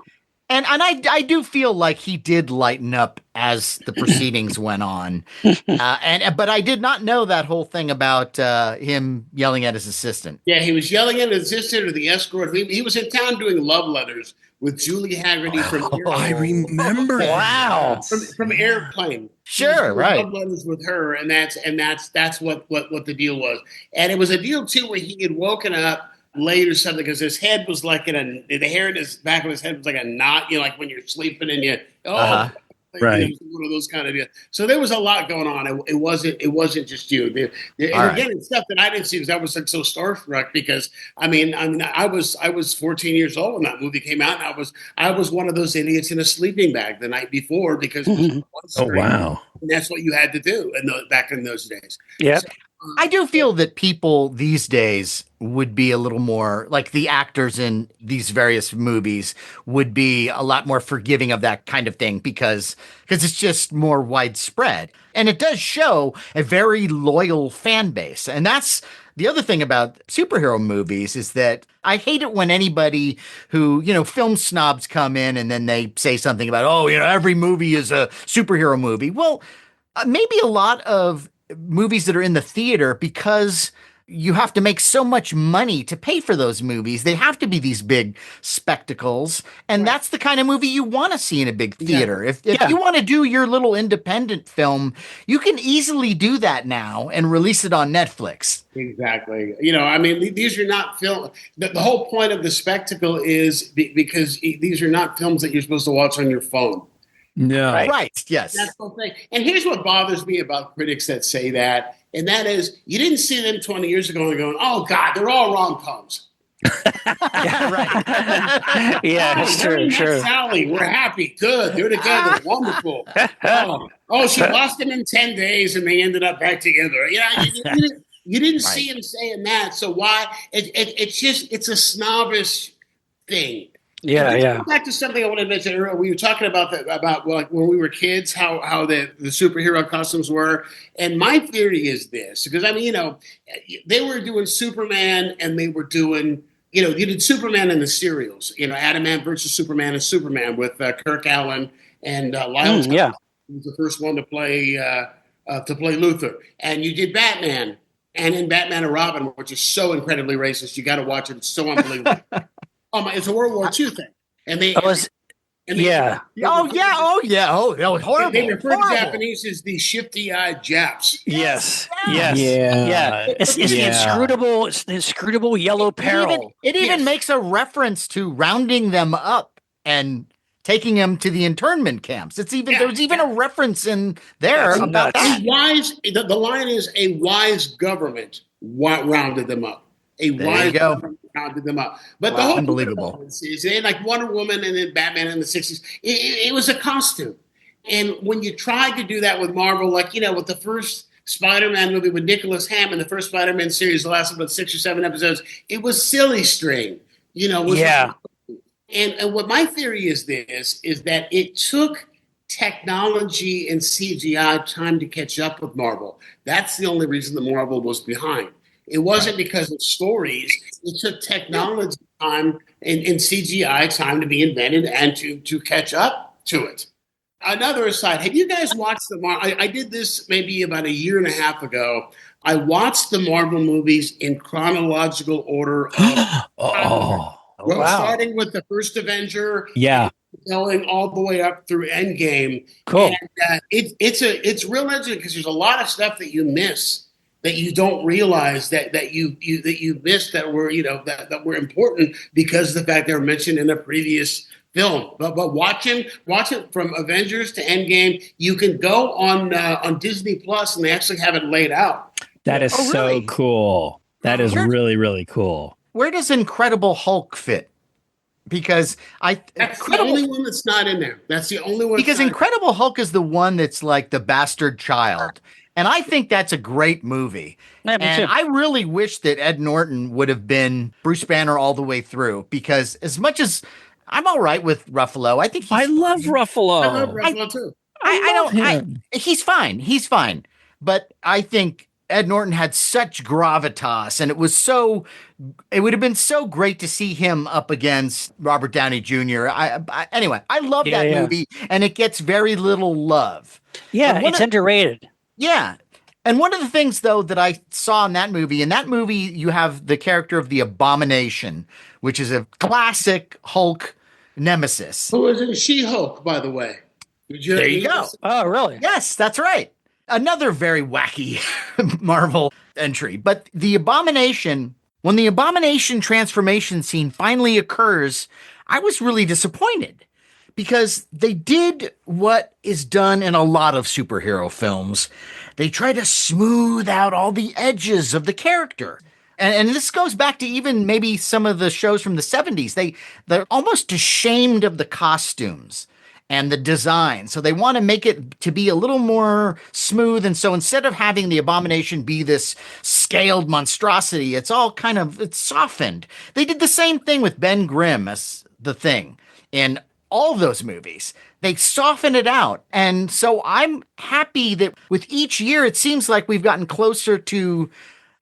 And I do feel like he did lighten up as the proceedings went on. But I did not know that whole thing about him yelling at his assistant. Yeah, he was yelling at his assistant or the escort. He was in town doing love letters with Julie Haggerty from I remember. Wow. from Airplane. Sure, He was doing right. love letters with her, and that's what the deal was. And it was a deal too where he had woken up late or something because his head was like the hair in his back of his head was like a knot. Like when you're sleeping and Uh-huh. Right. One of those kind of deals. So there was a lot going on. It wasn't just you. And All again, it's stuff that I didn't see because I was like so starstruck because I was 14 years old when that movie came out, and I was one of those idiots in a sleeping bag the night before because it was on Oh screen. wow. And that's what you had to do back in those days. Yep. I do feel that people these days would be a little more like the actors in these various movies would be a lot more forgiving of that kind of thing because it's just more widespread. And it does show a very loyal fan base. And that's the other thing about superhero movies is that I hate it when anybody who, film snobs come in and then they say something about, every movie is a superhero movie. Well, maybe a lot of movies that are in the theater because you have to make so much money to pay for those movies. They have to be these big spectacles. And Right. that's the kind of movie you want to see in a big theater. Exactly. If you want to do your little independent film, you can easily do that now and release it on Netflix. Exactly. I mean, these are not film. The whole point of the spectacle is because these are not films that you're supposed to watch on your phone. No. Right. Yes. That's the whole thing. And here's what bothers me about critics that say that, and that is, you didn't see them 20 years ago and going, "Oh God, they're all rom-coms." Yeah, right. Yeah, Harry sure, met Sally, we're happy, good, they're together, wonderful. She lost him in 10 days, and they ended up back together. You didn't see him saying that, so why? It's a snobbish thing. Yeah. Go back to something I wanted to mention earlier. We were talking about like when we were kids, how the superhero costumes were. And my theory is this, because they were doing Superman, and they were doing, you did Superman in the serials, Adam Ant versus Superman and Superman with Kirk Allen and Lyle Scott. Yeah. He was the first one to play Luthor. And you did Batman, and in Batman and Robin, which is so incredibly racist. You got to watch it. It's so unbelievable. It's a World War II thing, and they. Yeah. Oh, that was horrible. They refer to Horrible. Japanese as the shifty-eyed Japs. Yes. Yeah. It's the inscrutable yellow peril. It even makes a reference to rounding them up and taking them to the internment camps. There's even a reference in there That's about nuts. that. The line is, a wise government rounded them up. A wise government rounded them up. But the whole unbelievable is like Wonder Woman and then Batman in the 60s. It was a costume. And when you tried to do that with Marvel, like, with the first Spider-Man movie with Nicholas Hammond, the first Spider-Man series, the last about 6 or 7 episodes, it was silly string. And what my theory is that it took technology and CGI time to catch up with Marvel. That's the only reason that Marvel was behind. It wasn't because of stories. It took technology time and CGI time to be invented and to catch up to it. Another aside, have you guys watched I did this maybe about a year and a half ago. I watched the Marvel movies in chronological order. Starting with the first Avenger. Yeah. Going all the way up through Endgame. Cool. And it's real interesting because there's a lot of stuff that you miss, that you don't realize that you missed, that were that were important because of the fact they were mentioned in a previous film. But watch it from Avengers to Endgame. You can go on Disney Plus, and they actually have it laid out. That is so cool. That is really, really cool. Where does Incredible Hulk fit? Because that's the only one that's not in there. That's the only one. Because Incredible Hulk is the one that's like the bastard child. And I think that's a great movie. Yeah, and I really wish that Ed Norton would have been Bruce Banner all the way through, because as much as I'm all right with Ruffalo, I think I love Ruffalo. I love Ruffalo too. He's fine. He's fine. But I think Ed Norton had such gravitas, and it would have been so great to see him up against Robert Downey Jr. Anyway, I love that movie, and it gets very little love. Yeah, it's underrated. Yeah. And one of the things, though, that I saw in that movie you have the character of the Abomination, which is a classic Hulk nemesis. Who is in She-Hulk, by the way? There you go. Oh, really? Yes, that's right. Another very wacky Marvel entry. But the Abomination, when the Abomination transformation scene finally occurs, I was really disappointed, because they did what is done in a lot of superhero films. They try to smooth out all the edges of the character. And this goes back to even maybe some of the shows from the 70s. They're almost ashamed of the costumes and the design. So they want to make it to be a little more smooth. And so instead of having the Abomination be this scaled monstrosity, it's softened. They did the same thing with Ben Grimm as the Thing in all those movies. They soften it out. And so I'm happy that with each year, it seems like we've gotten closer to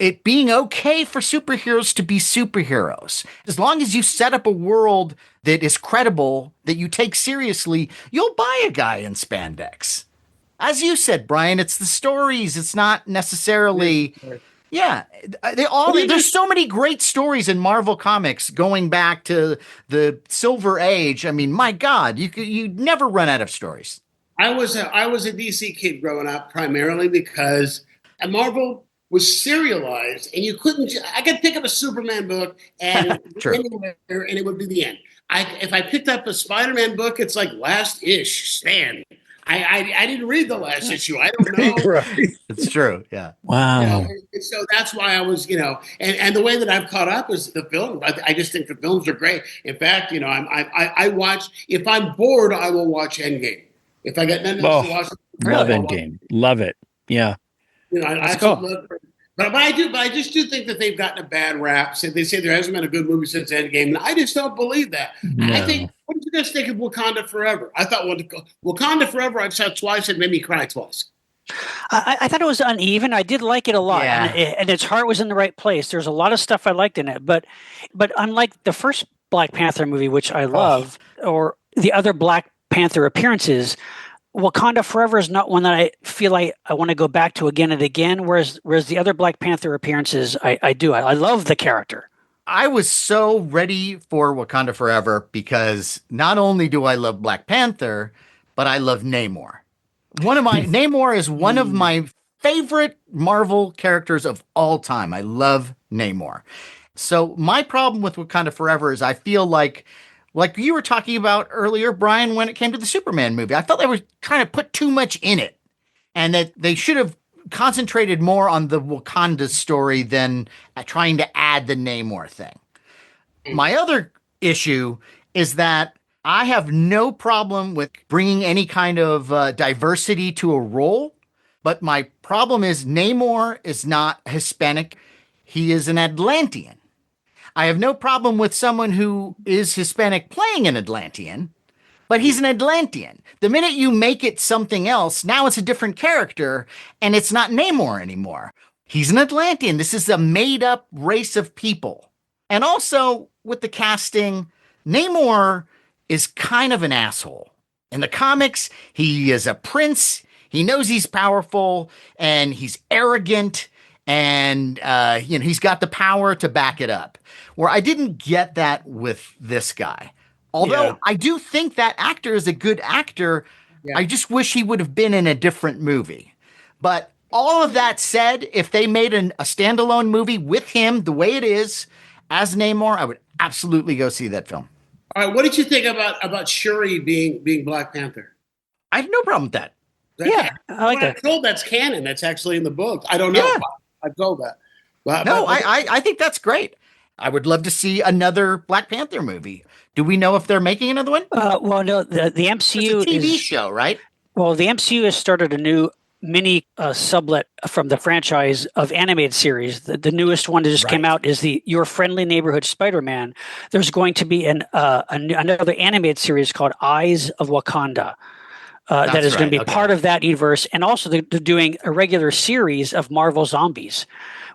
it being okay for superheroes to be superheroes. As long as you set up a world that is credible, that you take seriously, you'll buy a guy in spandex. As you said, Brian, it's the stories. It's not necessarily, Yeah, there's so many great stories in Marvel Comics going back to the Silver Age. I mean, my God, you never run out of stories. I was a DC kid growing up primarily because Marvel was serialized, and you couldn't. I could pick up a Superman book and True. anywhere, and it would be the end. If I picked up a Spider-Man book, it's like last ish, Stan. I didn't read the last issue. I don't know. Right. It's true. Yeah. Wow. And so that's why I was, and the way that I've caught up is the film. I just think the films are great. In fact, I watch. If I'm bored, I will watch Endgame. If I got nothing else to watch, Love Endgame. Love it. Yeah. I cool. love. But I just do think that they've gotten a bad rap. So they say there hasn't been a good movie since Endgame, and I just don't believe that. No. I think. What did you guys think of Wakanda Forever? I thought Wakanda Forever. I saw twice. It made me cry twice. I thought it was uneven. I did like it a lot, Yeah. and its heart was in the right place. There's a lot of stuff I liked in it, but unlike the first Black Panther movie, which I love, or the other Black Panther appearances, Wakanda Forever is not one that I feel like I want to go back to again and again. Whereas the other Black Panther appearances, I do. I love the character. I was so ready for Wakanda Forever because not only do I love Black Panther, but I love Namor. Namor is one of my favorite Marvel characters of all time. I love Namor. So my problem with Wakanda Forever is I feel like you were talking about earlier, Brian, when it came to the Superman movie, I felt they were trying to put too much in it and that they should have concentrated more on the Wakanda story than trying to add the Namor thing. My other issue is that I have no problem with bringing any kind of diversity to a role, but my problem is Namor is not Hispanic. He is an Atlantean. I have no problem with someone who is Hispanic playing an Atlantean, but he's an Atlantean. The minute you make it something else, now it's a different character, and it's not Namor anymore. He's an Atlantean. This is a made-up race of people. And also, with the casting, Namor is kind of an asshole. In the comics, he is a prince. He knows he's powerful, and he's arrogant, and he's got the power to back it up. Where I didn't get that with this guy. Although I do think that actor is a good actor, I just wish he would have been in a different movie. But all of that said, if they made a standalone movie with him the way it is as Namor, I would absolutely go see that film. All right, what did you think about Shuri being Black Panther? I have no problem with that. Yeah, I like that. I'm told that's canon. That's actually in the book. I don't know. Yeah. I'm told that. I think that's great. I would love to see another Black Panther movie. Do we know if they're making another one? Well, no, the MCU It's a TV show, right? Well, the MCU has started a new mini sublet from the franchise of animated series. The newest one that just came out is the Your Friendly Neighborhood Spider-Man. There's going to be another animated series called Eyes of Wakanda. That is going to be part of that universe. And also they're doing a regular series of Marvel Zombies,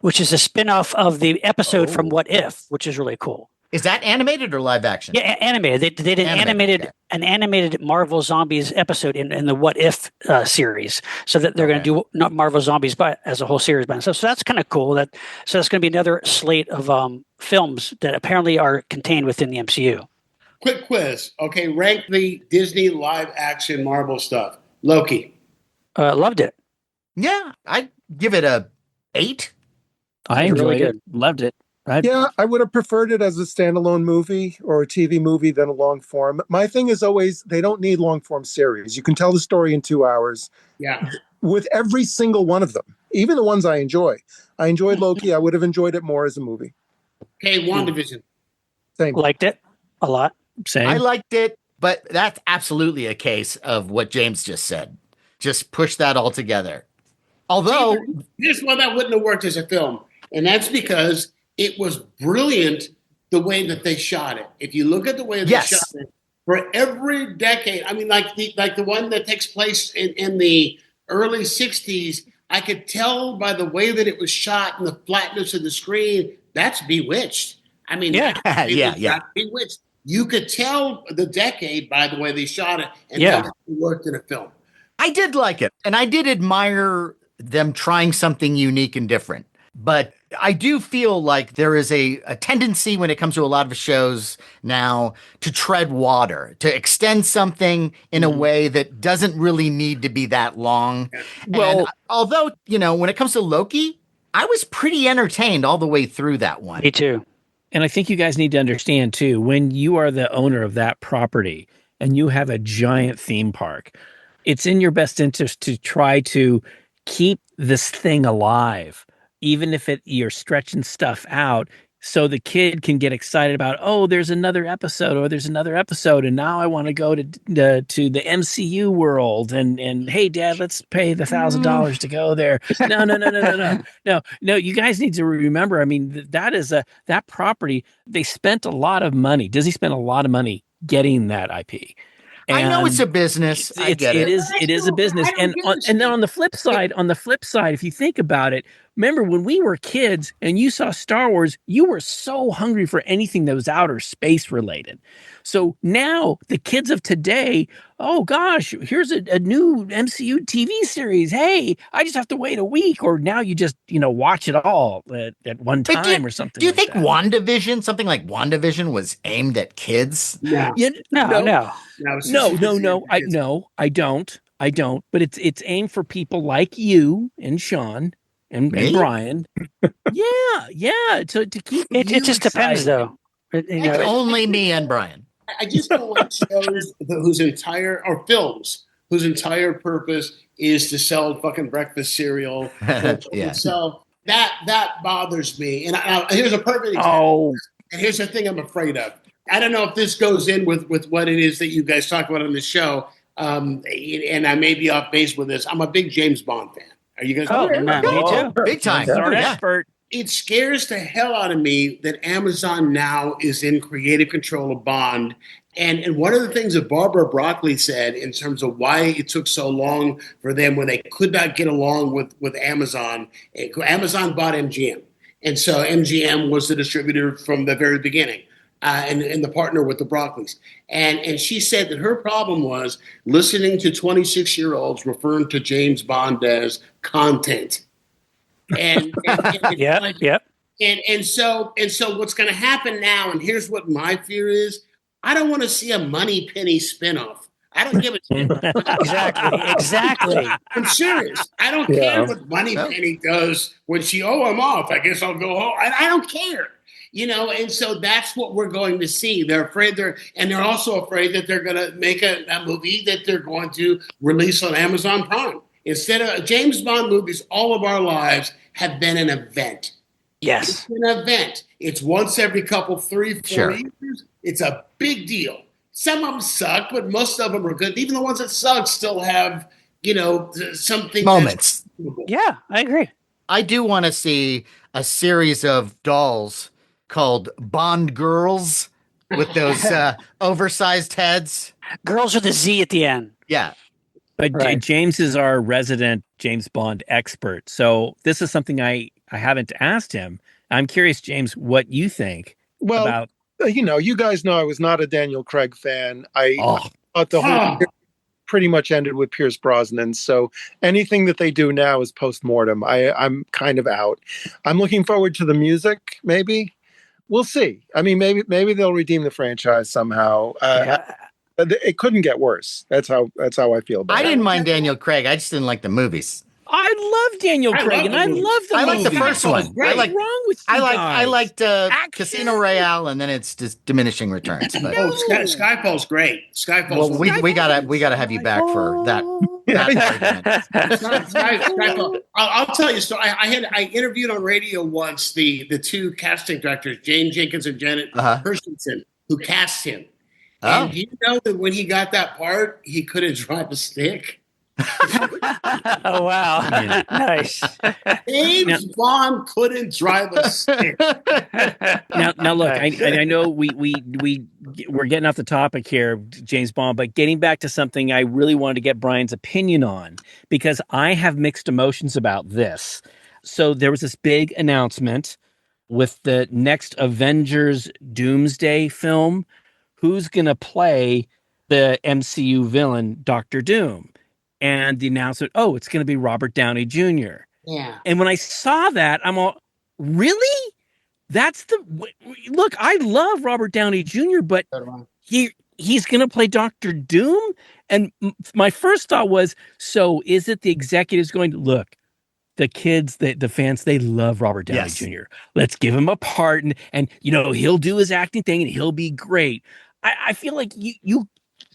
which is a spin-off of the episode from What If, which is really cool. Is that animated or live action? Yeah, animated. They did an animated Marvel Zombies episode in the What If series, so that they're going to do not Marvel Zombies, but as a whole series. So that's kind of cool. So that's going to be another slate of films that apparently are contained within the MCU. Quick quiz. Okay, rank the Disney live action Marvel stuff. Loki. Loved it. Yeah, I'd give it a 8. I enjoyed it. Loved it. I would have preferred it as a standalone movie or a TV movie than a long form. My thing is always they don't need long form series. You can tell the story in 2 hours. Yeah. With every single one of them, even the ones I enjoy. I enjoyed Loki. I would have enjoyed it more as a movie. Okay, WandaVision. Same. Liked it a lot. Same. I liked it, but that's absolutely a case of what James just said. Just push that all together. Although this one that wouldn't have worked as a film, and that's because it was brilliant the way that they shot it. If you look at the way they shot it, for every decade, I mean, like the one that takes place in the early 60s, I could tell by the way that it was shot and the flatness of the screen, that's Bewitched. I mean, Bewitched. You could tell the decade by the way they shot it, and that worked in a film. I did like it, and I did admire them trying something unique and different. But I do feel like there is a tendency when it comes to a lot of shows now to tread water, to extend something in a way that doesn't really need to be that long. And Well, although, when it comes to Loki, I was pretty entertained all the way through that one. Me too. and I think you guys need to understand too, when you are the owner of that property and you have a giant theme park, it's in your best interest to try to keep this thing alive, even if you're stretching stuff out so the kid can get excited about, oh, there's another episode or there's another episode. And now I want to go to the MCU world and hey, Dad, let's pay the $1,000 to go there. No. You guys need to remember, I mean, that property, they spent a lot of money. Disney spent a lot of money getting that IP. I know it's a business. I get it. It is a business. And then on the flip side, if you think about it, remember when we were kids and you saw Star Wars, you were so hungry for anything that was outer space related. So now the kids of today, oh gosh, here's a new MCU TV series. Hey, I just have to wait a week, or now you just watch it all at one time or something. Do you like think that. WandaVision, something like WandaVision, was aimed at kids? No. No. I don't. But it's aimed for people like you and Sean and Me? Brian. yeah. To keep It just excited. depends, though. It's only me and Brian. I just don't like shows or films whose entire purpose is to sell fucking breakfast cereal. Yeah. So that bothers me. And here's a perfect example. Oh, And here's the thing I'm afraid of. I don't know if this goes in with what it is that you guys talk about on the show. And I may be off base with this. I'm a big James Bond fan. Are you guys? Man, me too. Big time. he's our Yeah. expert. It scares the hell out of me that Amazon now is in creative control of Bond. And one of the things that Barbara Broccoli said in terms of why it took so long for them when they could not get along with Amazon, Amazon bought MGM. And so MGM was the distributor from the very beginning. And the partner with the Broccoli's. And she said that her problem was listening to 26-year-olds referring to James Bond as content. And Yep. And so what's going to happen now, and here's what my fear is, I don't want to see a Money Penny spinoff. I don't give a shit. Exactly. I'm serious. I don't care what Money Penny does when I'm off. I guess I'll go home. I don't care. And so that's what we're going to see. They're afraid they're also afraid that they're going to make a movie that they're going to release on Amazon Prime. Instead of James Bond movies, all of our lives have been an event. Yes. It's an event. It's once every 3-4 years. It's a big deal. Some of them suck, but most of them are good. Even the ones that suck still have, something. Moments. Yeah, I agree. I do want to see a series of dolls called Bond Girls with those oversized heads. Girls with a Z at the end. Yeah. But Right. James is our resident James Bond expert. So this is something I haven't asked him. I'm curious, James, what you think Well, about. you guys know I was not a Daniel Craig fan. I thought the whole Oh. pretty much ended with Pierce Brosnan. So anything that they do now is post-mortem. I'm kind of out. I'm looking forward to the music, maybe. We'll see. I mean, maybe they'll redeem the franchise somehow. It couldn't get worse. That's how I feel about I it. didn't mind Daniel Craig. I just didn't like the movies. I love Daniel Craig, and I love the I like the movie. first one. What's wrong with you I guys? liked Action. Casino Royale, and then it's just diminishing returns. But Skyfall's great. Skyfall's we gotta have you back for that. Skyfall. I'll tell you a story. I interviewed on radio once the two casting directors, Jane Jenkins and Janet Hershenson, who cast him. Oh. And do you know that when he got that part, he couldn't drive a stick? Oh, wow. Nice. James Bond couldn't drive a stick. Now look, I know we're getting off the topic here, James Bond, but getting back to something I really wanted to get Brian's opinion on, because I have mixed emotions about this. So there was this big announcement with the next Avengers Doomsday film. Who's going to play the MCU villain, Doctor Doom? And the announcement, it's going to be Robert Downey Jr. Yeah. And when I saw that, I'm all, Really? That's look. I love Robert Downey Jr., but he's going to play Doctor Doom. And my first thought was, so is it the executives going to look? The kids, the fans, they love Robert Downey Jr. Let's give him a part, and he'll do his acting thing, and he'll be great. I feel like you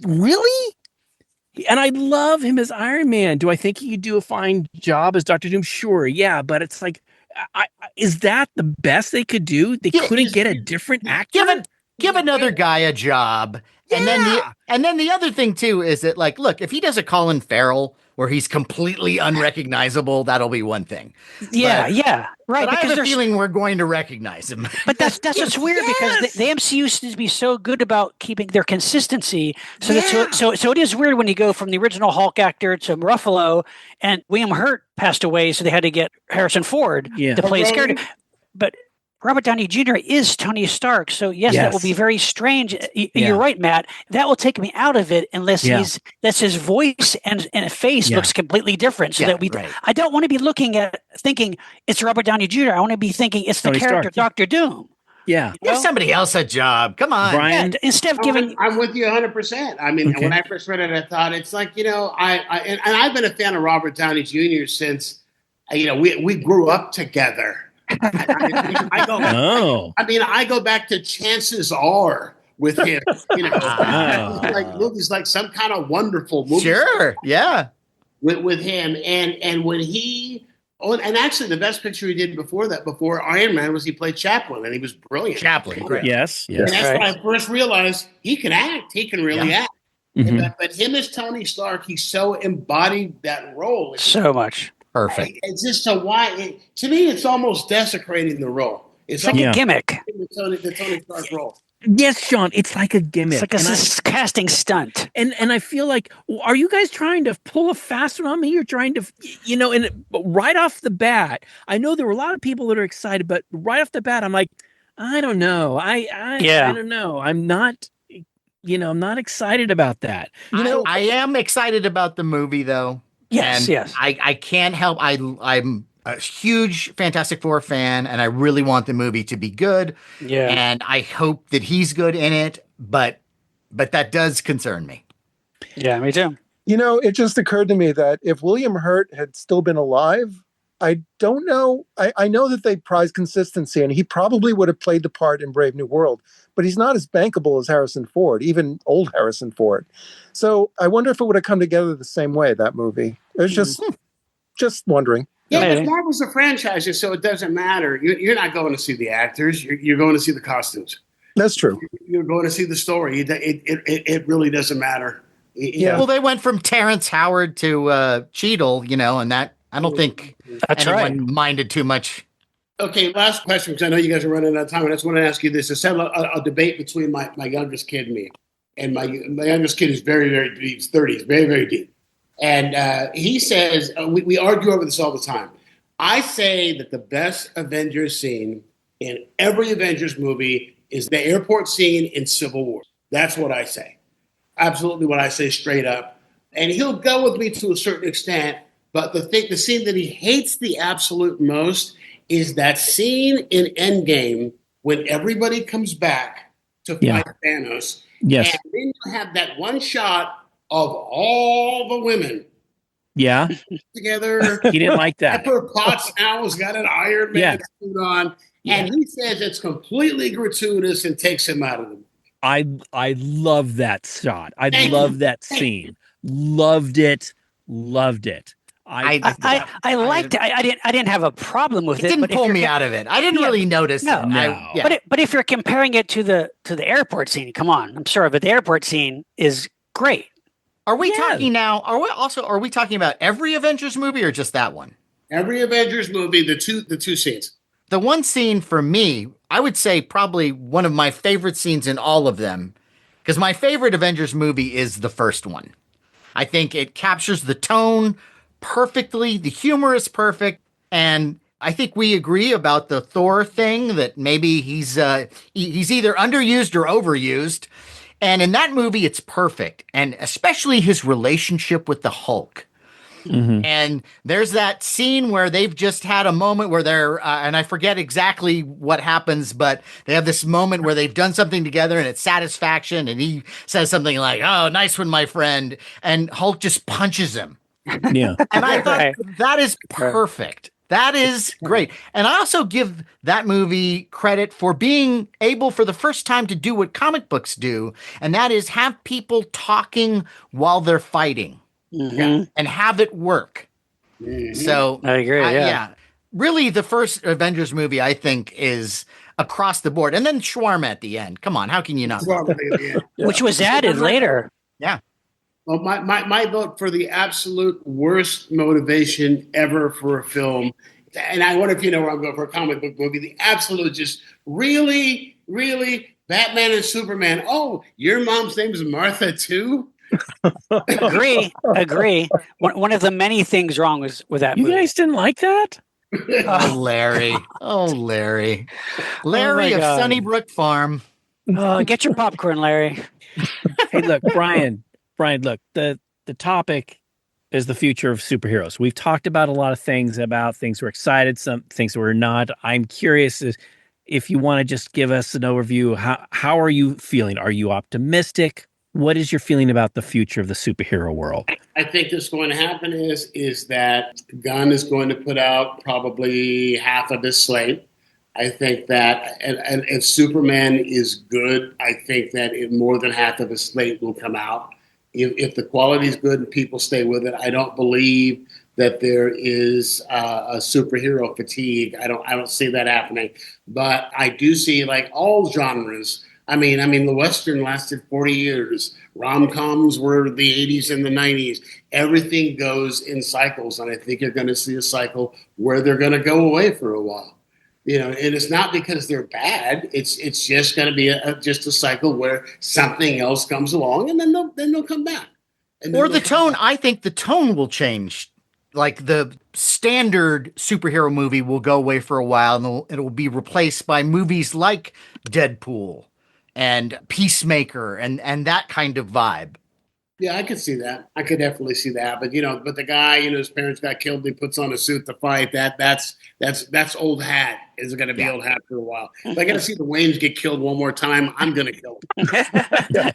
really. And I love him as Iron Man. Do I think he could do a fine job as Doctor Doom? Sure, yeah, but it's like, is that the best they could do? They couldn't get a different actor. Give another guy a job. Yeah. And then the other thing too is that, like, look, if he does a Colin Farrell where he's completely unrecognizable, that'll be one thing. Yeah, right. But I have a feeling we're going to recognize him. But that's what's weird, because the MCU seems to be so good about keeping their consistency. So it is weird when you go from the original Hulk actor to Ruffalo, and William Hurt passed away, so they had to get Harrison Ford to play his character. But Robert Downey Jr. is Tony Stark, so yes, that will be very strange. You're right, Matt. That will take me out of it unless that's his voice and face looks completely different. So I don't want to be thinking it's Robert Downey Jr. I want to be thinking it's Tony the character Stark, Doctor Doom. Yeah, give somebody else a job. Come on, Brian. Instead of giving, I'm with you 100%. I mean, when I first read it, I thought it's like and I've been a fan of Robert Downey Jr. since we grew up together. I go back to Chances Are with him. Like movies like Some Kind of Wonderful movie. Sure, yeah. With him, and when he and actually the best picture he did before Iron Man was he played Chaplin, and he was brilliant. Chaplin, great. Yes. And that's when I first realized he can act. He can really act. Mm-hmm. But him as Tony Stark, he so embodied that role so much. Perfect. It's just to me, it's almost desecrating the role. It's like a gimmick. The Tony Stark role. Yes, Sean, it's like a gimmick. It's like a casting stunt. And I feel like, are you guys trying to pull a fast one on me? You're trying to, and right off the bat, I know there were a lot of people that are excited, but right off the bat, I'm like, I don't know. I don't know. I'm not, I'm not excited about that. I am excited about the movie, though. Yes, yes. I can't help. I'm a huge Fantastic Four fan, and I really want the movie to be good. Yeah. And I hope that he's good in it, but that does concern me. Yeah, me too. It just occurred to me that if William Hurt had still been alive, I don't know. I know that they prize consistency, and he probably would have played the part in Brave New World, but he's not as bankable as Harrison Ford, even old Harrison Ford. So I wonder if it would have come together the same way, that movie. It was just wondering. Yeah, but Marvel's a franchise, so it doesn't matter. You're not going to see the actors. You're going to see the costumes. That's true. You're going to see the story. It really doesn't matter. Yeah. Well, they went from Terrence Howard to Cheadle, and that I don't think anyone minded too much. Okay, last question, because I know you guys are running out of time. I just want to ask you this. It's a debate between my youngest kid and me. And my youngest kid is very, very deep. He's 30. He's very, very deep. And he says, we argue over this all the time. I say that the best Avengers scene in every Avengers movie is the airport scene in Civil War. That's what I say. Absolutely what I say straight up. And he'll go with me to a certain extent. But the scene that he hates the absolute most is that scene in Endgame when everybody comes back to fight Thanos. Yes. And then you have that one shot of all the women together. He didn't like that. Pepper Potts now has got an Iron Man suit on. And he says it's completely gratuitous and takes him out of the movie. I love that shot. I love that scene. Loved it. I liked it. I didn't have a problem with it. It didn't pull me out of it. I didn't really notice it. No. But if you're comparing it to the airport scene, come on. I'm sorry, but the airport scene is great. Are we talking now? Are we talking about every Avengers movie or just that one? Every Avengers movie, the two scenes. The one scene for me, I would say probably one of my favorite scenes in all of them, because my favorite Avengers movie is the first one. I think it captures the tone perfectly. The humor is perfect. And I think we agree about the Thor thing, that maybe he's either underused or overused. And in that movie, it's perfect. And especially his relationship with the Hulk. Mhm. And there's that scene where they've just had a moment where they're, and I forget exactly what happens, but they have this moment where they've done something together and it's satisfaction. And he says something like, "Oh, nice one, my friend." And Hulk just punches him. Yeah. And I thought Right. that is perfect. That is great. And I also give that movie credit for being able for the first time to do what comic books do, and that is have people talking while they're fighting Mhm. and have it work. Mhm. So I agree. Yeah. really the first Avengers movie I think is across the board, and then Shawarma at the end. Come on, how can you not? Love it? Probably, yeah. Which was added later. Yeah, Well, my vote for the absolute worst motivation ever for a film, and I wonder if you know where I'm going for a comic book movie. The absolute just really, really Batman and Superman. Oh, your mom's name is Martha too? Agree. One of the many things wrong with that You movie. guys didn't like that? oh Larry, Larry of God. Sunnybrook Farm. Get your popcorn, Larry. Hey, look, Brian, look, the topic is the future of superheroes. We've talked about a lot of things, about things we're excited, some things we're not. I'm curious if you want to just give us an overview. How are you feeling? Are you optimistic? What is your feeling about the future of the superhero world? I think what's going to happen is that Gunn is going to put out probably half of his slate. I think that, and if Superman is good, I think that more than half of his slate will come out. If the quality is good and people stay with it, I don't believe that there is a superhero fatigue. I don't see that happening, but I do see like all genres. I mean, the Western lasted 40 years. Rom-coms were the 80s and the 90s. Everything goes in cycles, and I think you're going to see a cycle where they're going to go away for a while. You know, and it's not because they're bad. It's just going to be just a cycle where something else comes along, and then they'll come back. Or the tone. I think the tone will change. Like the standard superhero movie will go away for a while, and it will be replaced by movies like Deadpool and Peacemaker and that kind of vibe. Yeah, I could see that. I could definitely see that. But but the guy, his parents got killed. And he puts on a suit to fight. That's old hat. Is going to be old hat for a while. If I got to see the Waynes get killed one more time, I'm going to kill him.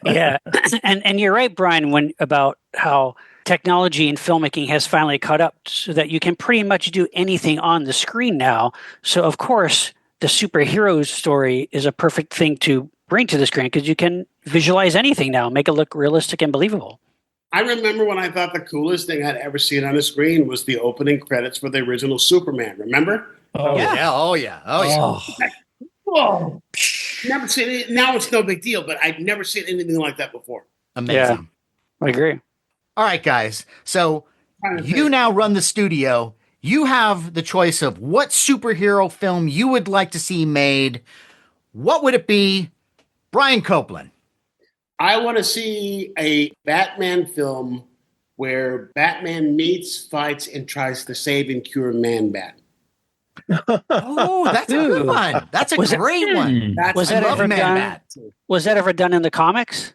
Yeah. And you're right, Brian, about how technology and filmmaking has finally caught up so that you can pretty much do anything on the screen now. So of course, the superhero story is a perfect thing to bring to the screen because you can visualize anything now, make it look realistic and believable. I remember when I thought the coolest thing I'd ever seen on a screen was the opening credits for the original Superman. Remember? Oh, Yeah. Oh yeah. Oh yeah. Oh. Whoa! Never seen it. Now it's no big deal, but I've never seen anything like that before. Amazing. Yeah, I agree. All right, guys. So you now run the studio. You have the choice of what superhero film you would like to see made. What would it be? Brian Copeland. I want to see a Batman film where Batman meets, fights, and tries to save and cure Man-Bat. Oh, that's a good one. That's a great one. Was that ever done? Was that ever done in the comics?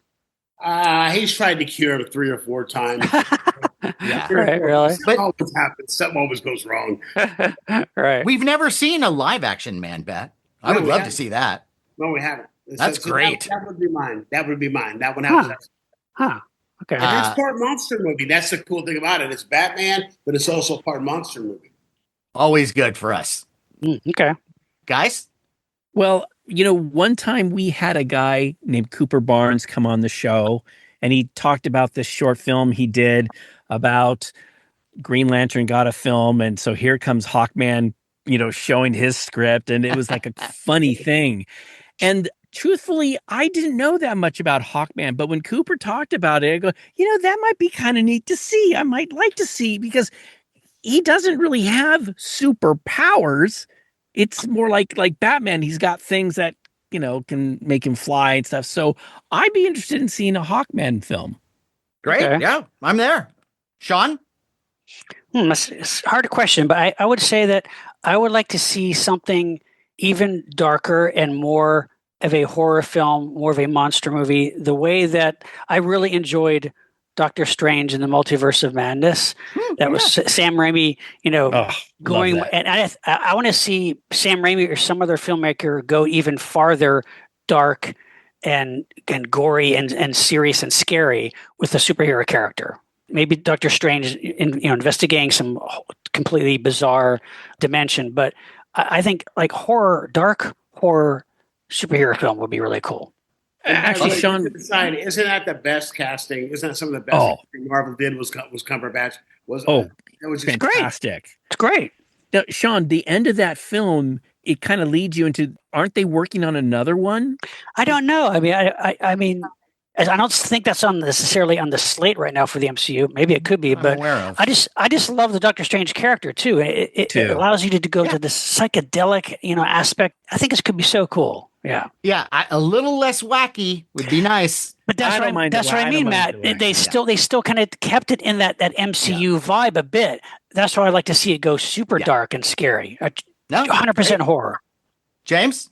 He's tried to cure him 3 or 4 times. Yeah. Right, really? Something always happens. Something always goes wrong. Right. We've never seen a live action Man-Bat. I No, would we love to haven't. see that. No, we haven't. That's great. That would be mine. That would be mine. That one happens. Huh. Okay. And it's part monster movie. That's the cool thing about it. It's Batman, but it's also part monster movie. Always good for us. Okay. Guys? Well, one time we had a guy named Cooper Barnes come on the show, and he talked about this short film he did about Green Lantern got a film. And so here comes Hawkman, showing his script. And it was like a funny thing. And truthfully, I didn't know that much about Hawkman. But when Cooper talked about it, I go, that might be kind of neat to see. I might like to see because he doesn't really have superpowers. It's more like Batman. He's got things that, can make him fly and stuff. So I'd be interested in seeing a Hawkman film. Great. Okay. Yeah, I'm there. Sean? It's a hard question, but I would say that I would like to see something even darker and more of a horror film, more of a monster movie. The way that I really enjoyed Doctor Strange and the Multiverse of Madness. That was Sam Raimi, going. love that. And I want to see Sam Raimi or some other filmmaker go even farther dark and gory and serious and scary with a superhero character. Maybe Doctor Strange investigating some completely bizarre dimension, but I think like dark horror superhero film would be really cool. Actually, Sean, isn't that the best casting? Isn't that some of the best casting Marvel did was Cumberbatch? It was just fantastic. It's great. Now, Sean, the end of that film, it kind of leads you into, aren't they working on another one? I don't know. I mean, I don't think that's necessarily on the slate right now for the MCU. Maybe it could be, but I just love the Doctor Strange character too. It allows you to go to this psychedelic, aspect. I think this could be so cool. Yeah. Yeah. A little less wacky would be nice. But that's what I mean, Matt. They still kind of kept it in that MCU vibe a bit. That's why I like to see it go super dark and scary. 100% horror. James?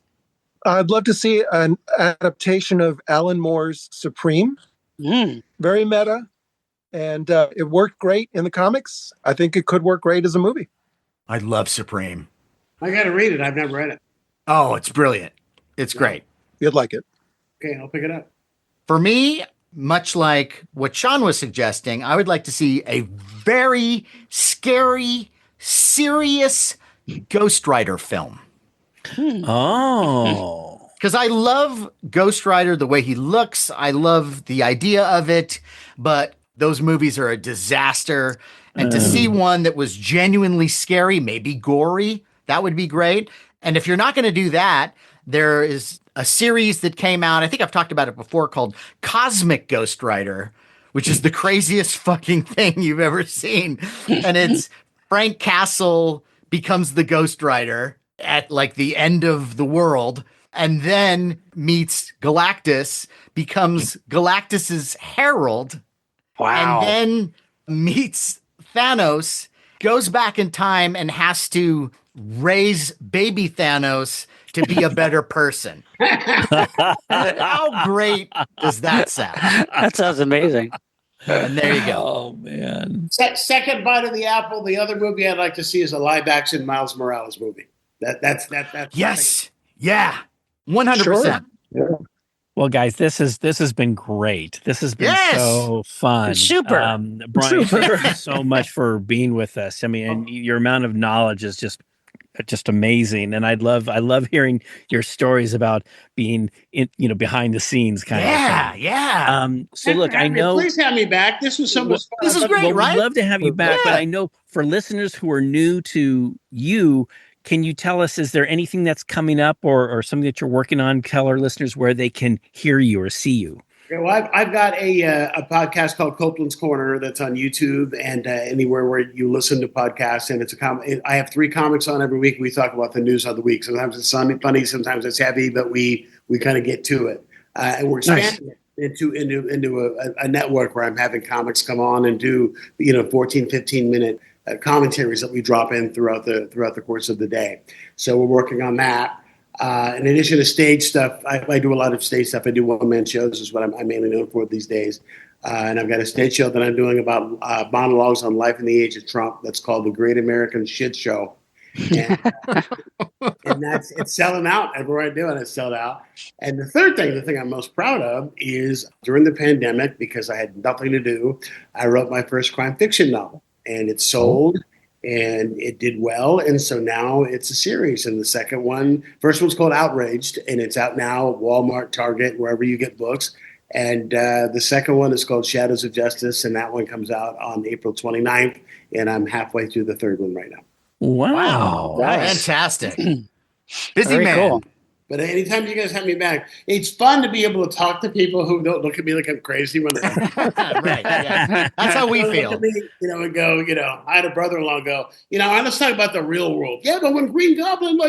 I'd love to see an adaptation of Alan Moore's Supreme. Very meta. And it worked great in the comics. I think it could work great as a movie. I love Supreme. I got to read it. I've never read it. Oh, it's brilliant. It's great. You'd like it. Okay, I'll pick it up. For me, much like what Sean was suggesting, I would like to see a very scary, serious Ghost Rider film. Oh. Because I love Ghost Rider, the way he looks. I love the idea of it, but those movies are a disaster. And to see one that was genuinely scary, maybe gory, that would be great. And if you're not going to do that, there is a series that came out, I think I've talked about it before, called Cosmic Ghost Rider, which is the craziest fucking thing you've ever seen. And it's Frank Castle becomes the Ghost Rider at like the end of the world, and then meets Galactus, becomes Galactus's herald. Wow. And then meets Thanos, goes back in time and has to raise baby Thanos to be a better person. How great does that sound? That sounds amazing. And there you go. Oh, man. Second bite of the apple. The other movie I'd like to see is a live action Miles Morales movie. That's Yes. Yeah. 100%. Yeah. Well, guys, this has been great. This has been so fun. Super. Brian, thank you so much for being with us. I mean, and your amount of knowledge is just amazing. And I love hearing your stories about being behind the scenes kind of thing. Yeah. So look, I know. Please have me back. This was so much fun. This is great, right? We'd love to have you back, but I know for listeners who are new to you, can you tell us, is there anything that's coming up or something that you're working on? Tell our listeners where they can hear you or see you. Yeah, well, I've got a podcast called Copeland's Corner that's on YouTube and anywhere where you listen to podcasts. And I have 3 comics on every week. We talk about the news of the week. Sometimes it's funny, sometimes it's heavy, but we kind of get to it. And we're expanding it into a network where I'm having comics come on and do 14, 15-minute commentaries that we drop in throughout the course of the day. So we're working on that. In addition to stage stuff, I do a lot of stage stuff. I do one-man shows is what I'm mainly known for these days. And I've got a stage show that I'm doing about monologues on life in the age of Trump. That's called The Great American Shit Show. And it's selling out everywhere I do, and it's sold out. And the thing I'm most proud of is during the pandemic, because I had nothing to do, I wrote my first crime fiction novel. And it sold and it did well. And so now it's a series. And the first one's called Outraged, and it's out now, Walmart, Target, wherever you get books. And the second one is called Shadows of Justice, and that one comes out on April 29th. And I'm halfway through the third one right now. Wow. Fantastic. Busy Very man. cool. But anytime you guys have me back, it's fun to be able to talk to people who don't look at me like I'm crazy when they're Right. Yeah. That's how we feel. Look at me, and go, I had a brother-in-law go, let's talk about the real world. Yeah, but when Green Goblin,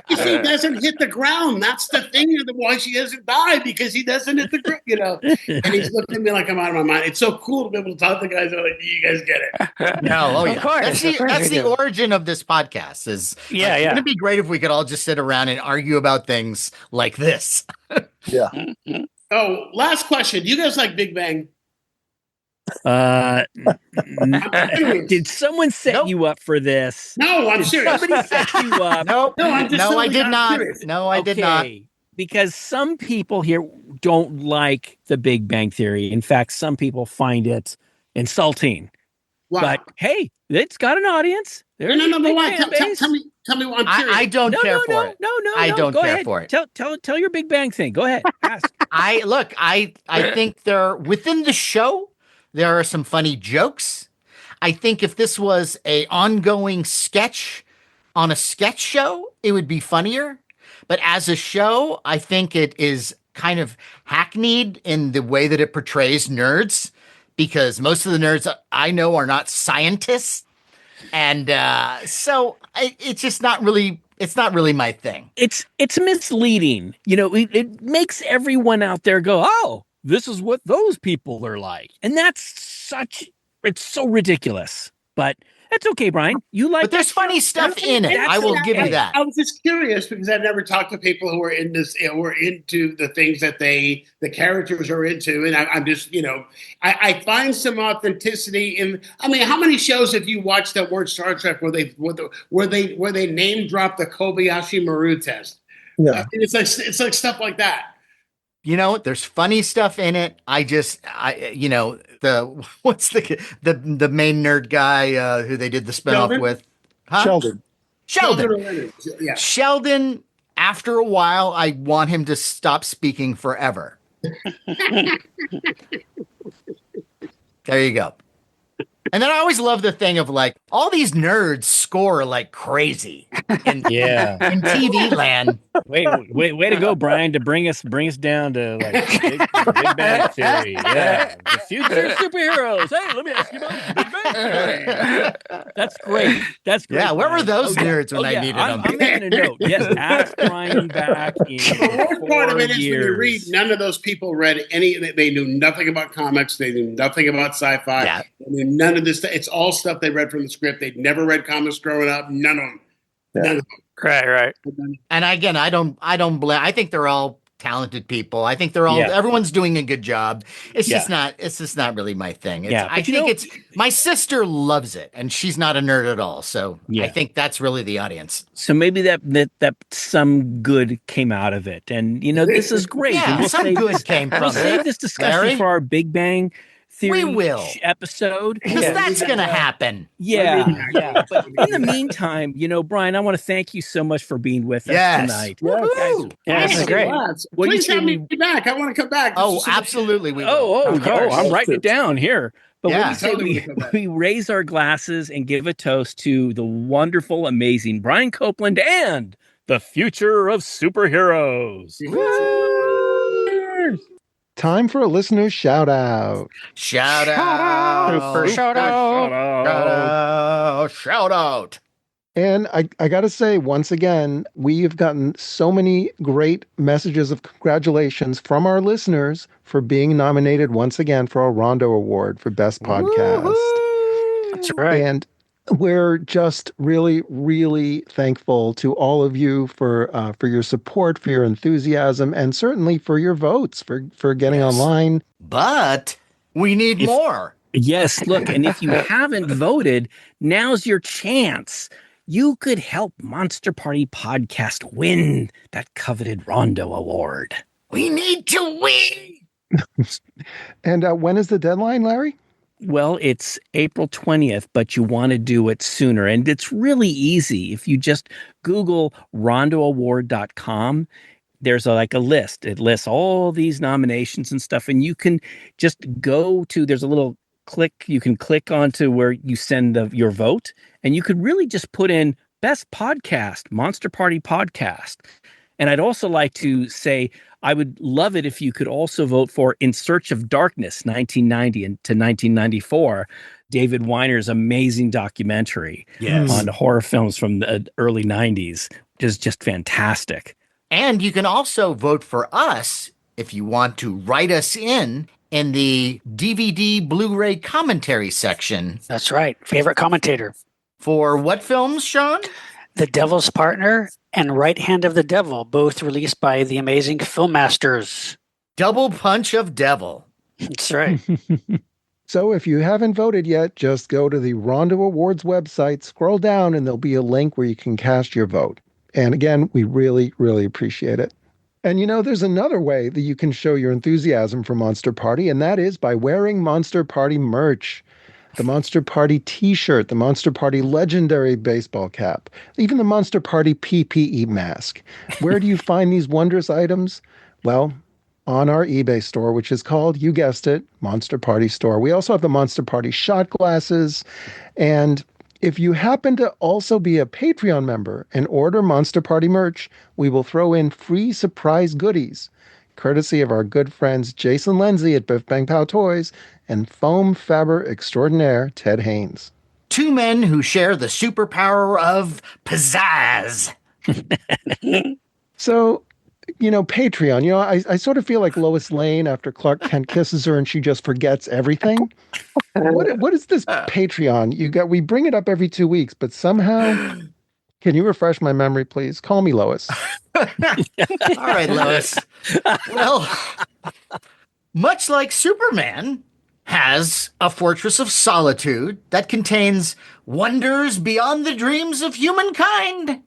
you see, he doesn't hit the ground. That's the thing. Why she doesn't die, because he doesn't hit the ground, And he's looking at me like I'm out of my mind. It's so cool to be able to talk to guys that are like, you guys get it. No, Of course. That's the origin of this podcast. Wouldn't it be great if we could all just sit around and argue about things like this? Yeah. Oh, last question. Do you guys like Big Bang? Did someone set Nope. you up for this? No, I'm Did serious. somebody set you up? Nope. No, I'm just no, I totally- did I'm not. serious. No, I did not. Because some people here don't like the Big Bang Theory. In fact, some people find it insulting. Wow. But hey, it's got an audience. There's no, a but big why? fan base. Tell me why I'm serious. I don't care for it. No. I don't Go care ahead. for it. Tell your Big Bang thing. Go ahead. Ask. I think there within the show there are some funny jokes. I think if this was a ongoing sketch on a sketch show, it would be funnier. But as a show, I think it is kind of hackneyed in the way that it portrays nerds, because most of the nerds I know are not scientists, and so it's just not really. It's not really my thing. It's misleading. You know, it makes everyone out there go, "Oh, this is what those people are like," and it's so ridiculous. But that's okay, Brian. You like, but there's that funny show? stuff in it. I will give you that. I was just curious because I've never talked to people who are in this, who are into the things that the characters are into, and I'm just, I find some authenticity in. I mean, how many shows have you watched that weren't Star Trek where they name drop the Kobayashi Maru test? Yeah, it's like stuff like that. There's funny stuff in it. What's the main nerd guy who they did the spinoff Sheldon? with? Huh? Sheldon. Sheldon. Yeah. Sheldon, after a while, I want him to stop speaking forever. There you go. And then I always love the thing of like all these nerds score like crazy in TV land. Way to go, Brian, to bring us down to like Big Bang Theory. Yeah, the future of superheroes. Hey, let me ask you about Big Bang Theory. That's great. That's great. Yeah, where were Brian. those nerds when I needed them? I'm making a note. Yes, ask Brian back in The worst part of 4 it is when you read, years. none of those people read any. They knew nothing about comics. They knew nothing about sci-fi. Yeah. They knew none of this. It's all stuff they read from the script. They'd never read comics growing up. None of them. Yeah. None of them. Right. And again, I don't blame. I think they're all talented people. I think they're all everyone's doing a good job. It's just not really my thing. I think my sister loves it, and she's not a nerd at all. So I think that's really the audience. So maybe that some good came out of it, and this is great. Yeah, and some good came from We'll it. save this discussion Larry? for our Big Bang Theory We will. episode. Because that's going to happen. Yeah. But in the meantime, Brian, I want to thank you so much for being with us tonight. Woo-hoo. Yeah, this is great. Please have me back. I want to come back. Oh, absolutely. We will. I'm writing it down here. But Yeah. when you say we raise our glasses and give a toast to the wonderful, amazing Brian Copeland and the future of superheroes. Time for a listener shout out. Shout out. Shout out. Shout out. And I got to say, once again, we have gotten so many great messages of congratulations from our listeners for being nominated once again for our Rondo Award for Best Podcast. Woo-hoo. That's right. And we're just really, really thankful to all of you for your support, for your enthusiasm, and certainly for your votes, for getting online. But we need more. Yes, look, and if you haven't voted, now's your chance. You could help Monster Party Podcast win that coveted Rondo Award. We need to win. And when is the deadline, Larry? Well, it's April 20th, but you want to do it sooner. And it's really easy. If you just Google rondoaward.com, there's a list. It lists all these nominations and stuff. And you can just there's a little click. You can click onto where you send your vote. And you could really just put in Best Podcast, Monster Party Podcast. And I'd also like to say, I would love it if you could also vote for In Search of Darkness, 1990 to 1994, David Weiner's amazing documentary on horror films from the early 90s. It is just fantastic. And you can also vote for us if you want to write us in the DVD Blu-ray commentary section. That's right. Favorite commentator. For what films, Sean? The Devil's Partner and Right Hand of the Devil, both released by the amazing Film Masters. Double punch of devil. That's right. So if you haven't voted yet, just go to the Rondo Awards website, scroll down, and there'll be a link where you can cast your vote. And again, we really, really appreciate it. And there's another way that you can show your enthusiasm for Monster Party, and that is by wearing Monster Party merch. The Monster Party t-shirt, the Monster Party legendary baseball cap, even the Monster Party PPE mask. Where do you find these wondrous items? Well, on our eBay store, which is called, you guessed it, Monster Party Store. We also have the Monster Party shot glasses. And if you happen to also be a Patreon member and order Monster Party merch, we will throw in free surprise goodies, courtesy of our good friends Jason Lindsay at Biff Bang Pow Toys and foam fabber extraordinaire Ted Haynes. Two men who share the superpower of pizzazz. So, Patreon, I sort of feel like Lois Lane after Clark Kent kisses her and she just forgets everything. What is this Patreon? We bring it up every 2 weeks, but somehow, can you refresh my memory, please? Call me Lois. All right, Lois. Well, much like Superman has a fortress of solitude that contains wonders beyond the dreams of humankind,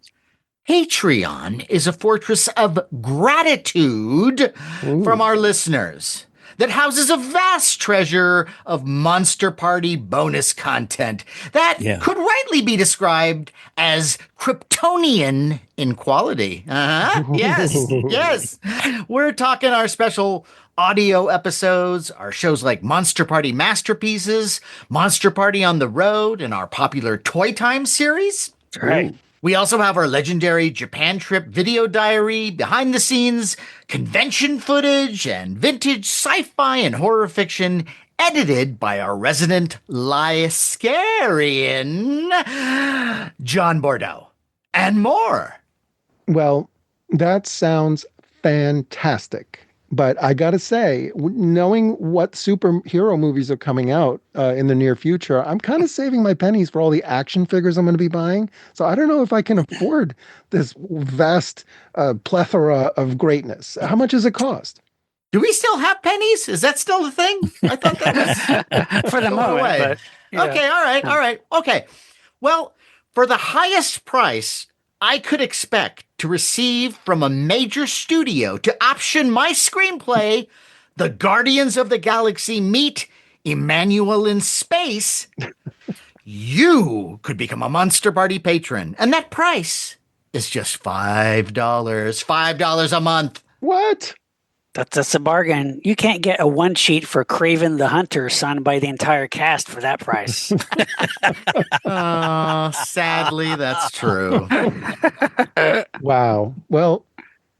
Patreon is a fortress of gratitude from our listeners that houses a vast treasure of Monster Party bonus content that could rightly be described as Kryptonian in quality. Yes. We're talking our special audio episodes, our shows like Monster Party Masterpieces, Monster Party on the Road, and our popular Toy Time series. That's right. We also have our legendary Japan trip video diary, behind the scenes convention footage, and vintage sci-fi and horror fiction edited by our resident Lyskarian, John Bordeaux, and more. Well, that sounds fantastic. But I got to say, knowing what superhero movies are coming out in the near future, I'm kind of saving my pennies for all the action figures I'm going to be buying. So I don't know if I can afford this vast plethora of greatness. How much does it cost? Do we still have pennies? Is that still the thing? I thought that was for the moment. But, Okay, all right. Okay. Well, for the highest price I could expect to receive from a major studio to option my screenplay, The Guardians of the Galaxy meet Emmanuel in Space, you could become a Monster Party patron. And that price is just $5. $5 a month. What? That's a bargain. You can't get a one sheet for Craven the Hunter signed by the entire cast for that price. Sadly, that's true. Wow. Well,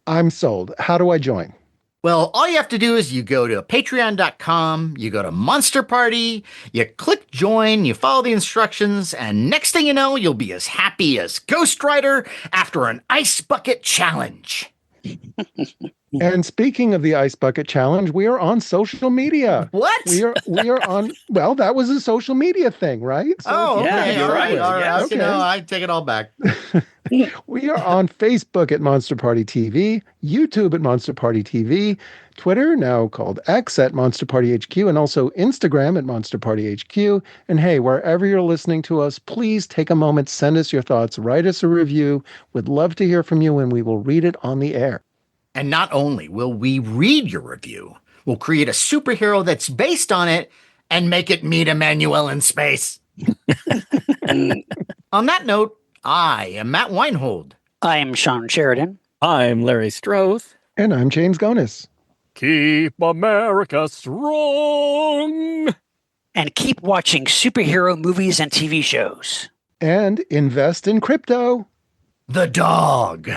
I'm sold. How do I join? Well, all you have to do is you go to patreon.com, you go to Monster Party, you click join, you follow the instructions, and next thing you know, you'll be as happy as Ghost Rider after an ice bucket challenge. And speaking of the Ice Bucket Challenge, we are on social media. What? We are on, well, that was a social media thing, right? So okay. All right. Yes. Okay. I take it all back. We are on Facebook at Monster Party TV, YouTube at Monster Party TV, Twitter, now called X, at Monster Party HQ, and also Instagram at Monster Party HQ. And hey, wherever you're listening to us, please take a moment, send us your thoughts, write us a review. We'd love to hear from you, and we will read it on the air. And not only will we read your review, we'll create a superhero that's based on it and make it meet Emmanuel in space. On that note, I am Matt Weinhold. I am SHAWN Sheridan. I'm Larry Strothe. And I'm James Gonis. Keep America strong. And keep watching superhero movies and TV shows. And invest in crypto. The dog.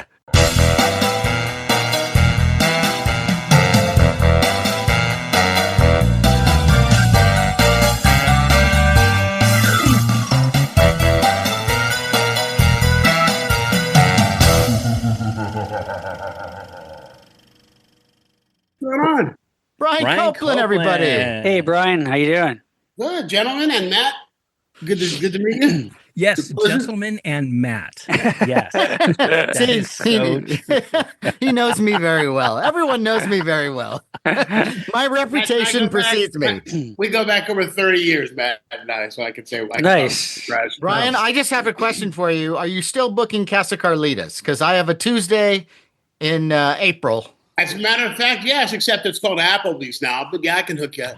What's going on? Brian Copeland, everybody. Hey, Brian, how you doing? Good, gentlemen, and Matt. Good to meet you. Yes, gentleman and Matt. Yes. See, is so he knows me very well. Everyone knows me very well. My reputation precedes me. We go back over 30 years, Matt and I, so I can say Nice. Brian, I just have a question for you. Are you still booking Casa Carlitas? Because I have a Tuesday in April. As a matter of fact, yes, except it's called Applebee's now, but yeah, I can hook you up.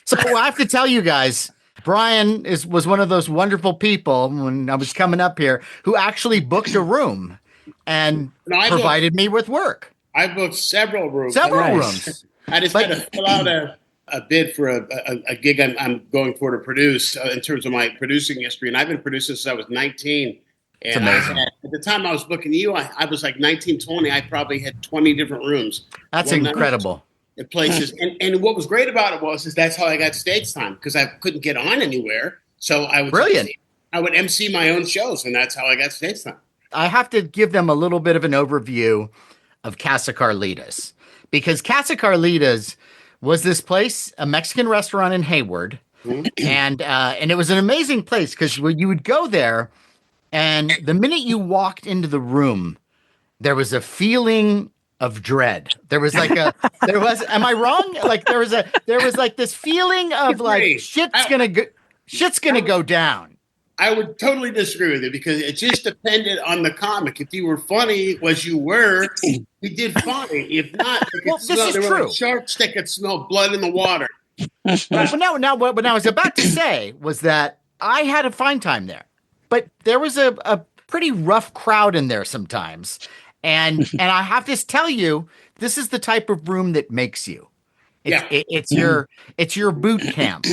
So I have to tell you guys, Brian was one of those wonderful people when I was coming up here who actually booked a room and provided me with work. I booked several rooms. Several rooms. I just had to fill out a bid for a gig I'm going for to produce in terms of my producing history. And I've been producing since I was 19. And at the time I was booking you, I was like 19, 20. I probably had 20 different rooms. That's incredible. At places. And what was great about it is that's how I got stage time because I couldn't get on anywhere. So I would MC my own shows, and that's how I got stage time. I have to give them a little bit of an overview of Casa Carlitas because Casa Carlitas was this place, a Mexican restaurant in Hayward, and it was an amazing place because you would go there, and the minute you walked into the room, there was a feeling of dread. There was like am I wrong? Like there was like this feeling of like shit's gonna go down. I would totally disagree with you because it just depended on the comic. If you were funny, as you were, you did funny. If not, this is true. Like sharks that could smell blood in the water. But what I was about to say was that I had a fine time there, but there was a pretty rough crowd in there sometimes. And I have to tell you, this is the type of room that makes you. It's your boot camp.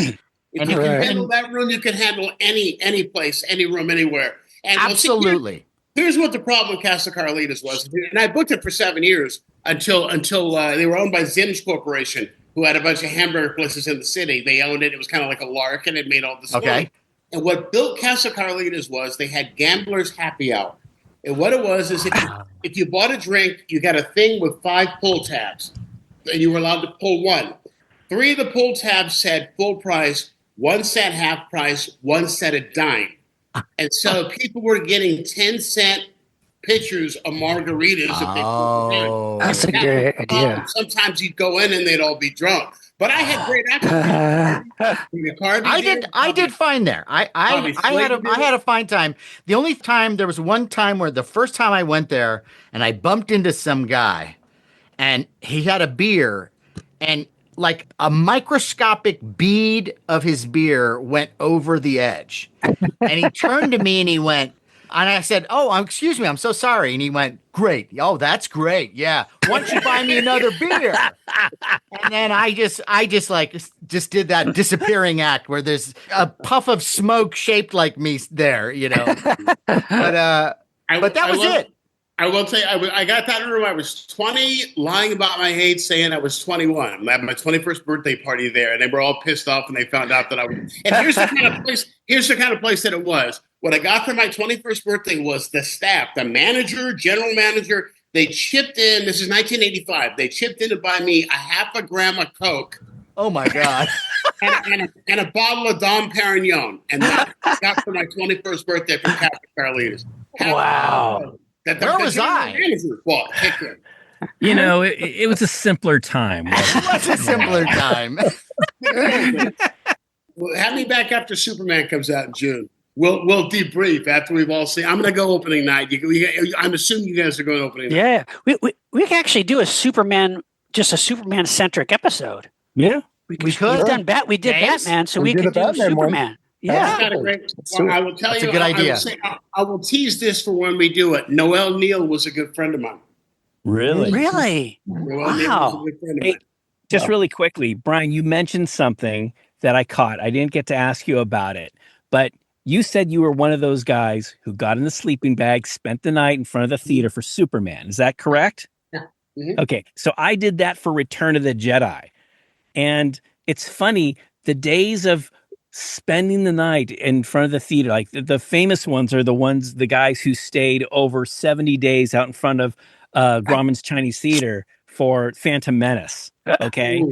If you can handle that room, you can handle any place, any room, anywhere. And absolutely. Here's what the problem with Casa Carlitas was, and I booked it for 7 years until they were owned by Zim's Corporation, who had a bunch of hamburger places in the city. They owned it. It was kind of like a lark, and it made all this money. And what built Casa Carlitas was they had gamblers' happy hour. And what it was is if you bought a drink, you got a thing with 5 pull tabs, and you were allowed to pull one. 3 of the pull tabs said full price, 1 said half price, 1 said a dime. And so people were getting 10-cent pitchers of margaritas. That's a great idea. Sometimes you'd go in and they'd all be drunk. But I had great appetite. I did fine there. I had a fine time. The only time there was one time where the first time I went there and I bumped into some guy and he had a beer and like a microscopic bead of his beer went over the edge. And he turned to me and he went, and I said, "Oh, excuse me, I'm so sorry." And he went, "Great. Oh, that's great. Yeah. Why don't you buy me another beer?" And then I just did that disappearing act where there's a puff of smoke shaped like me there, you know. But that was it. I will tell you, I got that room. I was 20, lying about my age, saying I was 21. I had my 21st birthday party there, and they were all pissed off when they found out that I was. And here's the kind of place that it was. What I got for my 21st birthday was the staff, the manager, general manager. They chipped in. This is 1985. They chipped in to buy me a half a gram of Coke. Oh my God! and a bottle of Dom Perignon, and that I got for my 21st birthday from Casa Carlitas. Wow! Where was I? You know, it was a simpler time. It was a simpler time. Well, have me back after Superman comes out in June. We'll debrief after we've all seen. I'm going to go opening night. I'm assuming you guys are going opening night. Yeah, we can actually do a Superman centric episode. Yeah, we could. We did Batman, so we could do Superman. Yeah, I will tell you. That's a good idea. I will tease this for when we do it. Noel Neal was a good friend of mine. Really? Wow. Hey, just really quickly, Brian, you mentioned something that I caught. I didn't get to ask you about it, but you said you were one of those guys who got in the sleeping bag, spent the night in front of the theater for Superman. Is that correct? Yeah. Mm-hmm. Okay. So I did that for Return of the Jedi. And it's funny, the days of spending the night in front of the theater, like the famous ones are the guys who stayed over 70 days out in front of Grauman's Chinese Theater for Phantom Menace. Okay.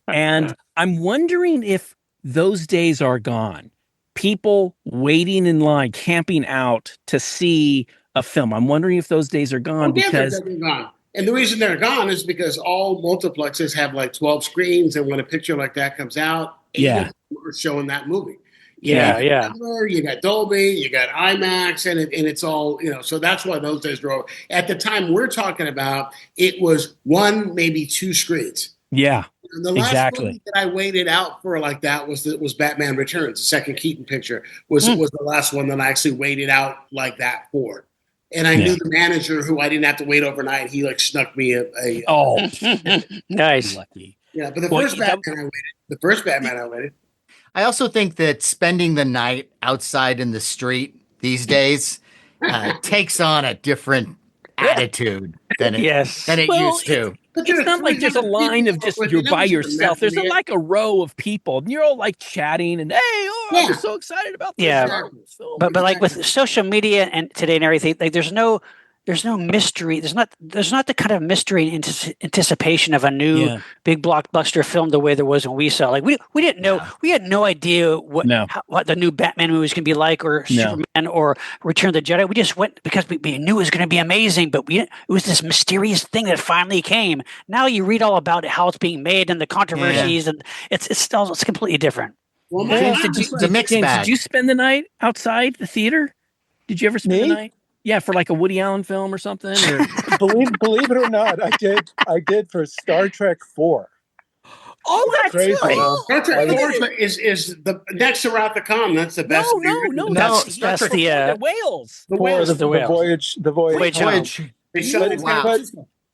And I'm wondering if those days are gone. people waiting in line, camping out to see a film. I'm wondering if those days are gone because they're gone. And the reason they're gone is because all multiplexes have like 12 screens, and when a picture like that comes out, 8 of them are showing that movie. You got Dolby, you got IMAX, and it's all, so that's why those days drove. At the time we're talking about, it was 1, maybe 2 screens. Yeah. And the last movie that I waited out for like that was Batman Returns. The second Keaton picture was the last one that I actually waited out like that for. And I knew the manager, who I didn't have to wait overnight. He like snuck me a nice. Lucky. Yeah, but the first Batman I waited. I also think that spending the night outside in the street these days takes on a different attitude than it used to. It's not like there's a line of just you're by yourself. There's like a row of people, and you're all like chatting and I'm so excited about this. Yeah, but like with social media and today and everything, like there's no mystery. There's not the kind of mystery and anticipation of a new big blockbuster film the way there was when we saw. Like we didn't know, we had no idea what the new Batman movie was going to be like, or Superman, or Return of the Jedi. We just went because we knew it was going to be amazing, but it was this mysterious thing that finally came. Now you read all about it, how it's being made, and the controversies, and it's completely different. Well, James, did you spend the night outside the theater? Did you ever spend the night? Yeah, for like a Woody Allen film or something. Or... believe it or not, I did for Star Trek 4. Oh, that's crazy. Star Trek 4 is the next to Wrath of Khan. That's the best. No. That's the whales. The voyage. Wow.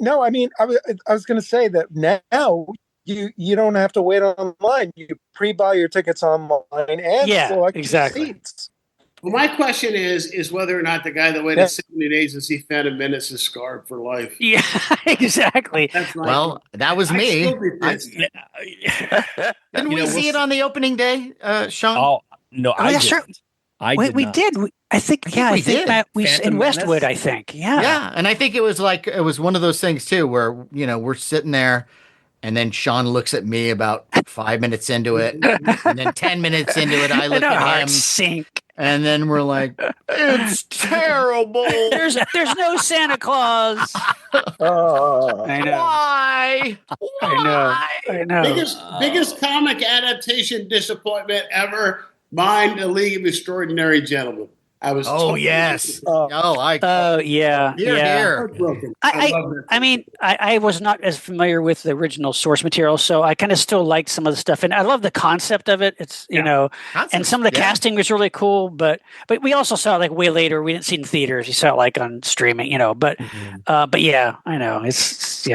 No, I mean, I was going to say that now you don't have to wait online. You pre-buy your tickets online and select your seats. Well, my question is whether or not the guy that waited 70 days to see Phantom Menace is scarred for life. Yeah, exactly. Well, that was me. Didn't we see it on the opening day, Sean? Oh, no, I didn't. We did. I think we did. We in Westwood, I think. Yeah. Yeah, and I think it was one of those things too where, we're sitting there and then Sean looks at me about 5 minutes into it, and then 10 minutes into it I look at him. Sink. And then we're like, it's terrible. There's no Santa Claus. I know. Why? I know. Biggest comic adaptation disappointment ever. Mine, The League of Extraordinary Gentlemen. I was. Yes. Yeah. Heartbroken. I mean, I was not as familiar with the original source material, so I kind of still liked some of the stuff, and I love the concept of it. It's and some of the casting was really cool, but we also saw it like way later. We didn't see it in theaters. You saw it like on streaming, but yeah, I know it's